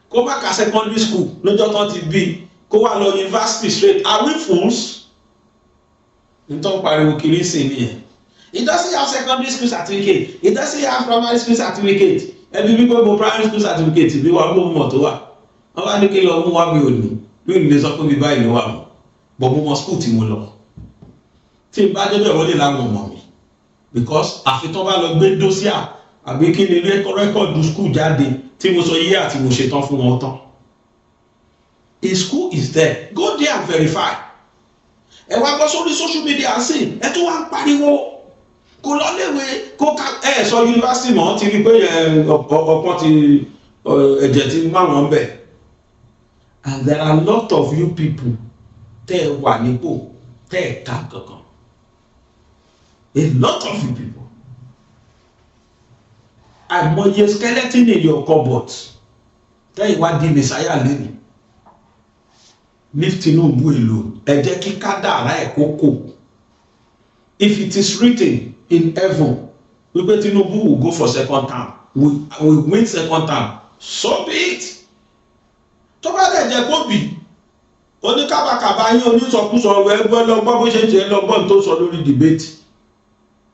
kó má ka secondary school níjọ́ tó ti bí kó wá lọ university straight. Are we fools? Nítorí pariwo kiri sí nìyẹn. He doesn't have secondary school certificate. He doesn't have primary school certificate. Ẹbí bí gbogbo primary school certificate bí wàá gbogbo mọ̀ tó wà. Wọ́n bá ní kí lọ mú wá mi ò ní. Mi ò lè sọ pé mi báyìí ló wà mọ́. Bọ̀ mo mọ school tí mo lọ. Tí n bá débẹ̀ wọ́n lè láwọn ọmọ mi. Because àfitán bá lọ gbé dósíà àbí kí ni rẹ́kọ̀dù school jáde tí mo sọ yé àti mo ṣetán fún wọn tán. A school is there. Go there and verify. Ẹ wá gbọ́ sórí social media sí ẹ tún wá ń pariwo. Kò lọ léwe kó ká sọ yunifásitì mọ́ ti rí pé ọ̀pọ̀ ti ẹ̀jẹ̀ ti má wọn bẹ̀. And there are a lot of you people tẹ́ ẹ wà nípò tẹ́ ẹ ká kankan. A lot of you people. Àìmọye skeleton in your cupboard tẹ́ ìwà di messiah lẹ́nu. Leave Tinubu alone. Ẹ jẹ́ kí kádàrá ẹ̀ kókó. If it is written in heaven wípé Tinubu will go for second term we win second term so be it. Tó bá dẹ̀ jẹ́ kó bì oníkàbàkàbà yín onísọkúsọ ẹgbẹ́ lọ́gbọ́n bó ṣe ń ṣe lọ́gbọ́n tó sọ lórí debate.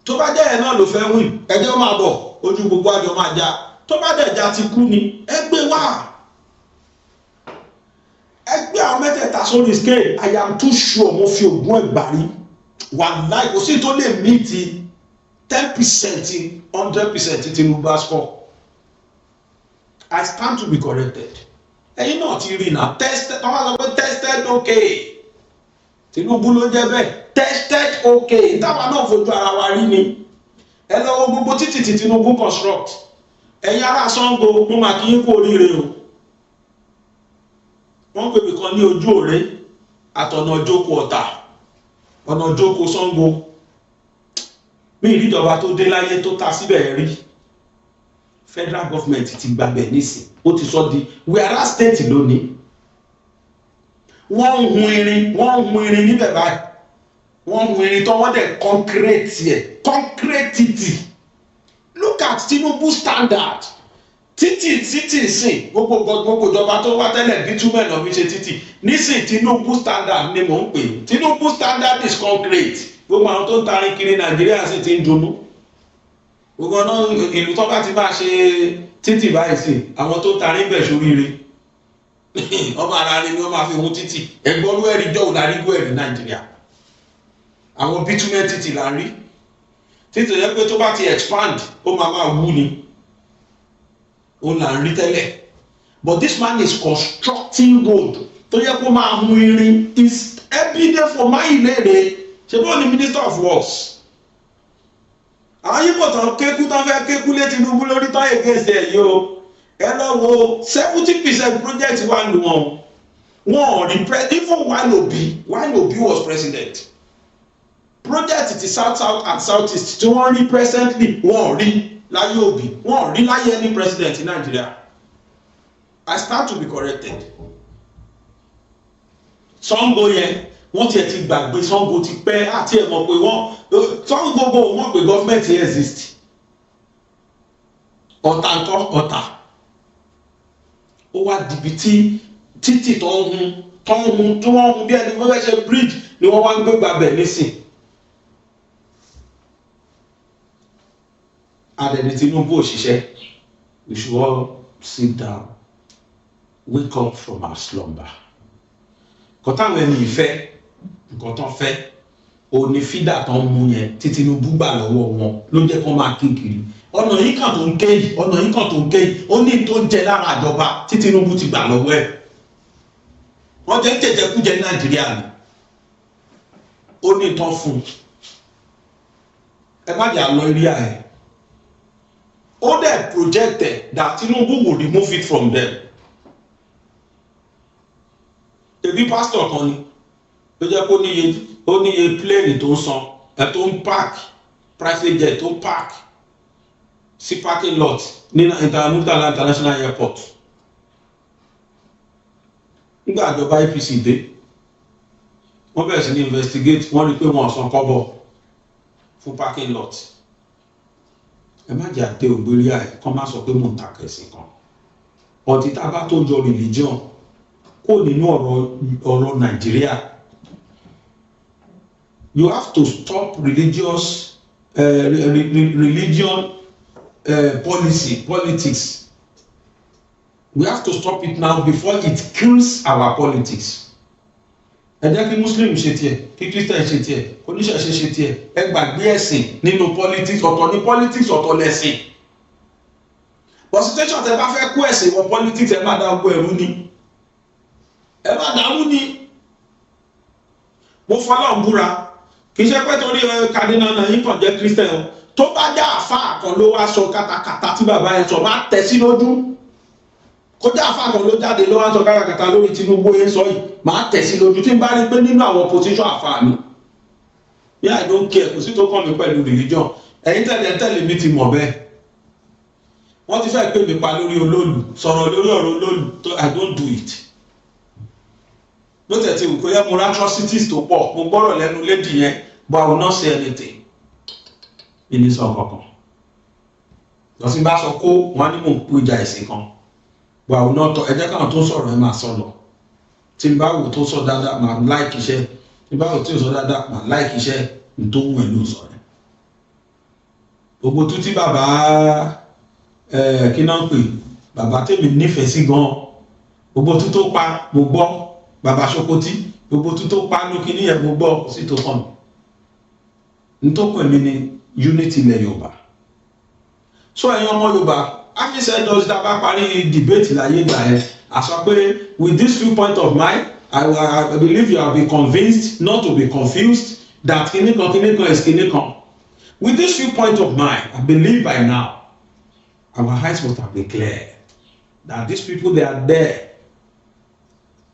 Tó bá jẹ́ ẹ̀ náà ló fẹ́ win ẹjọ́ máa bọ̀ ojú gbogbo àjọ máa já. Tó bá dẹ̀ já ti kú ni ẹgbẹ́ wà. Ẹgbẹ́ àwọn mẹ́tẹ̀ẹ̀ta sórí scale I am too sure mo fi ògùn ẹgbàá wàláì kò sí tó lè mí ti 10% 100% Tinubu score. I stand to be corrected. Ẹ̀yin náà ti rí na tested wọ́n máa sọ pé tested okay Tinubu ló jẹ́ bẹ́ẹ̀ tested okay táwa náà fojú ara wa rí ni. Ẹ lọ́wọ́ gbogbo títì tí Tinubu construct ẹ̀yin ará Sango mo máa kí yín kú oríire o. Wọ́n pè mí kan ní ojú òre àtọ̀nà Jókòó Ọ̀tà ọ̀nà Jókòó Sango bí ìríjọba tó dé láyé tó ta síbẹ̀ rí federal government ti gbàgbẹ́ nísìn ó ti sọ di whereas state lónìí wọ́n ń hun irin níbẹ̀ báyìí wọ́n ń hun irin tó wọ́n dẹ̀ concrete títì. Look at Tinubu standard títì sìn gbogbo ìjọba tó wá tẹ́lẹ̀ bitumen náà fi ṣe títì nísìn Tinubu standard ni mò ń pè Tinubu standard is concrete gbogbo àwọn tó ń tarin kiri Nàìjíríà sì ti ń dunnú gbogbo náà ìlú tó bá ti máa ṣe títì báyìí sí àwọn tó ń tarin bẹ̀ sóríire ọmọ ara rẹ ni wọ́n máa fi hun títì ẹgbọ́n ló ẹ̀rí jọ́ òdarígbó ẹ̀rí Nàìjíríà àwọn bitumen títì là ń rí títì yẹ pé tó bá ti expand ó máa wú ni ó là ń rí tẹ́lẹ̀ but this man is constructing road tó yẹ kó máa hun irin is everyday for Máyìlérè ṣe bó ni minister of works àwọn yípo tán kékú tán fẹ́ kékú lé Tinubu lórí tán against ẹ̀ yìí o ẹ lọ wo 70% project wà nù wọn rí even while Obi was president project ti south and south east tí wọ́n rí presently wọ́n rí láyé Obi wọ́n rí láyé any president in Nigeria. I start to be corrected. Sango yẹn wọ́n tiẹ̀ ti gbàgbé Sango ti pẹ́ àti ẹ̀ mọ̀ pé Sango gbogbo wọ́n pé gọ́fìmẹ̀ntì exist. Ọ̀tà ńkọ́ ọ̀tà ó wá dìbì tí títì tó ń hun tí wọ́n hun bí ẹni wọ́n fẹ́ ṣe bridge ni wọ́n wá ń gbé gbàbẹ̀ nísìn. Adẹni Tinubu òṣìṣẹ́ we should all sit down wake up from our slumber. Nǹkan táwọn ẹni ìfẹ́ nǹkan tán fẹ́ òní fídà tán mú yẹn tí Tinubu gbà lọ́wọ́ wọn ló jẹ́ kó máa kékeré ọ̀nà yìí kan tó ń ké yìí ọ̀nà yìí kan tó ń ké yìí ó ní tó ń jẹ lára àjọba tí Tinubu ti gbà lọ́wọ́ ẹ̀ wọ́n jẹ́ jẹjẹkújẹ Nàìjíríà ni ó ní tán fún ẹ má jà lọ eré ẹ̀. All that projected that Tinubu will remove it from them. Ebi pastor kan ni ló jẹ́ kó níye plane tó ń san ẹ̀ tó ń park private jet tó ń park sí parking lot ní Murtala International Airport. Nígbà ìjọba APC dé wọ́n bẹ̀rẹ̀ sí ní investigate wọ́n rí pé wọ́n san kọ́bọ̀ fún parking lot. Ẹ má jẹ́ àtẹ ògbérí àì kán má sọ pé mò ń ta kẹ̀sìn kan ọtí tá a bá tó jọ religion kó nínú ọ̀rọ̀ Nàìjíríà you have to stop religious politics we have to stop it now before it kills our politics. Ẹ jẹ́ kí Muslim ṣe tiẹ̀ kí Christian ṣe tiẹ̀ oníṣẹ̀ṣe ṣe tiẹ̀ ẹ gbàgbé ẹ̀sìn nínú politics ọ̀tọ̀ ní politics ọ̀tọ̀ lẹ̀sìn but situation tẹ bá fẹ́ kó ẹ̀sìn wọ politics ẹ má dá ogbó ẹ̀rú ni ẹ má dàrú ni mo fọlọ́ ń búra kì í ṣe pé torí Cardinal náà yín kàn jẹ́ Christian tó bá dá àfáà kan ló wá sọ kátàkátà tí bàbá yẹn sọ má tẹ̀ sí lójú kódà àfáà kan ló jáde ló wá sọ kátàkátà lórí Tinubu yẹn sọ yìí máa tẹ̀sí lójú tí n bá rí pé nínú àwọn position àfáà mi yeah I don't care kò sí tó kàn mí pẹ̀lú religion ẹ̀yin tẹ̀lé mi ti mọ̀ bẹ́ẹ̀ wọ́n ti fẹ́ pè mí pa lórí olóòlù sọ̀rọ̀ lórí ọ̀rọ̀ olóòlù I don't do it ló tẹ̀tí wù pé mo atrocities tó pọ̀ mo gbọ́rọ̀ lẹ́nu lady yẹn but I will not say anything ìní sọ kankan lọ́sí bá sọ kó wọn ní mò ń pè ìjà ìsìn kan but I will not ẹ jẹ́ káwọn tó sọ̀rọ̀ ẹ máa sọ lọ tí n bá wò tó sọ dáadáa máa like iṣẹ́ tí n bá wò tí ò sọ dáadáa máa like iṣẹ́ n tó wù ẹ́ ló sọ rẹ̀ gbogbo tó tí bàbá kí náà ń pè bàbá tèmi nífẹ̀ẹ́ sí gan gbogbo tó tó pa mo gbọ́ bàbá Sokoti gbogbo tó tó pa lókè níyẹn mo gbọ́ sí tó kàn n tó pè mí ní unity ilẹ̀ Yorùbá so ẹ̀yin ọmọ Yorùbá afisẹ́ dọ́sí tá a bá parí debate láyé ìgbà yẹn àsọ pé with this viewpoint of mine I believe you have been convinced not to be confused that kinikan is kinikan with this viewpoint of mine I believe by now our eyes must have been clear that these people they are there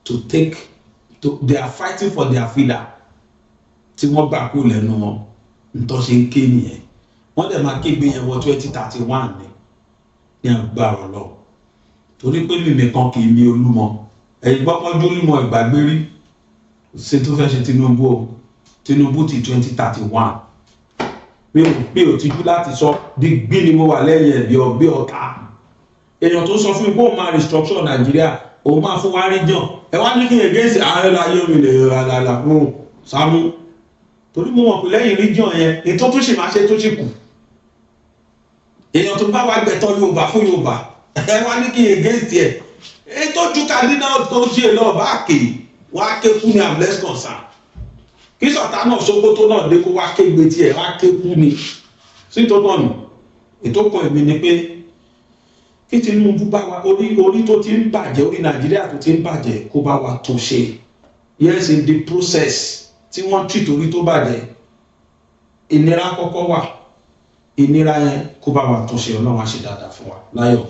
they are fighting for their freedom tí wọ́n gbà kú lẹ́nu wọn ntọ́ ṣe ń ké nìyẹn wọ́n dẹ̀ máa ké gbé yẹn wọ 2031 ní agbára lọ torí pé mímì kan kì í mi Olúmọ ẹ̀yin gbọ́pọ́jú Olúmọ ìgbàgbérí ṣe tó fẹ́ ṣe Tinubu o Tinubu ti 2031 mi ò tijú láti sọ dígbí ni mo wà lẹ́yìn ẹ̀bí ọ̀bí ọ̀tá èèyàn tó sọ fún mi pé òun máa restructure Nàìjíríà òun máa fún wa region ẹ wá ní kí n against ààrẹ láyé mi lè ràlàlà fún Sàámú torí mo mọ̀ pé lẹ́yìn region yẹn ètò tó ṣì máa ṣe tó ṣì kù èèyàn tó bá wà gbẹ̀tọ́ Yorùbá fún Yorùbá ẹ wá ní kí n against ẹ ètò ju Kaduna tó ṣe lọ bá kè wá ké kú ní am less concerned kí sọ̀tà náà Sókótó náà dé kó wá ké gbé tiẹ̀ wá ké kú ni sí tó tọ̀ nù ètò kan èmi ni pé kí Tinubu bá wa orí tó ti ń bàjẹ́ orí Nàìjíríà tó ti ń bàjẹ́ kó bá wa tún ṣe yes in the process tí wọ́n treat orí tó bàjẹ́ ìnira kọ́kọ́ wà ìnira yẹn kó bá wa tún ṣe Ọlọ́run á ṣe dáadáa fún wa láyọ̀.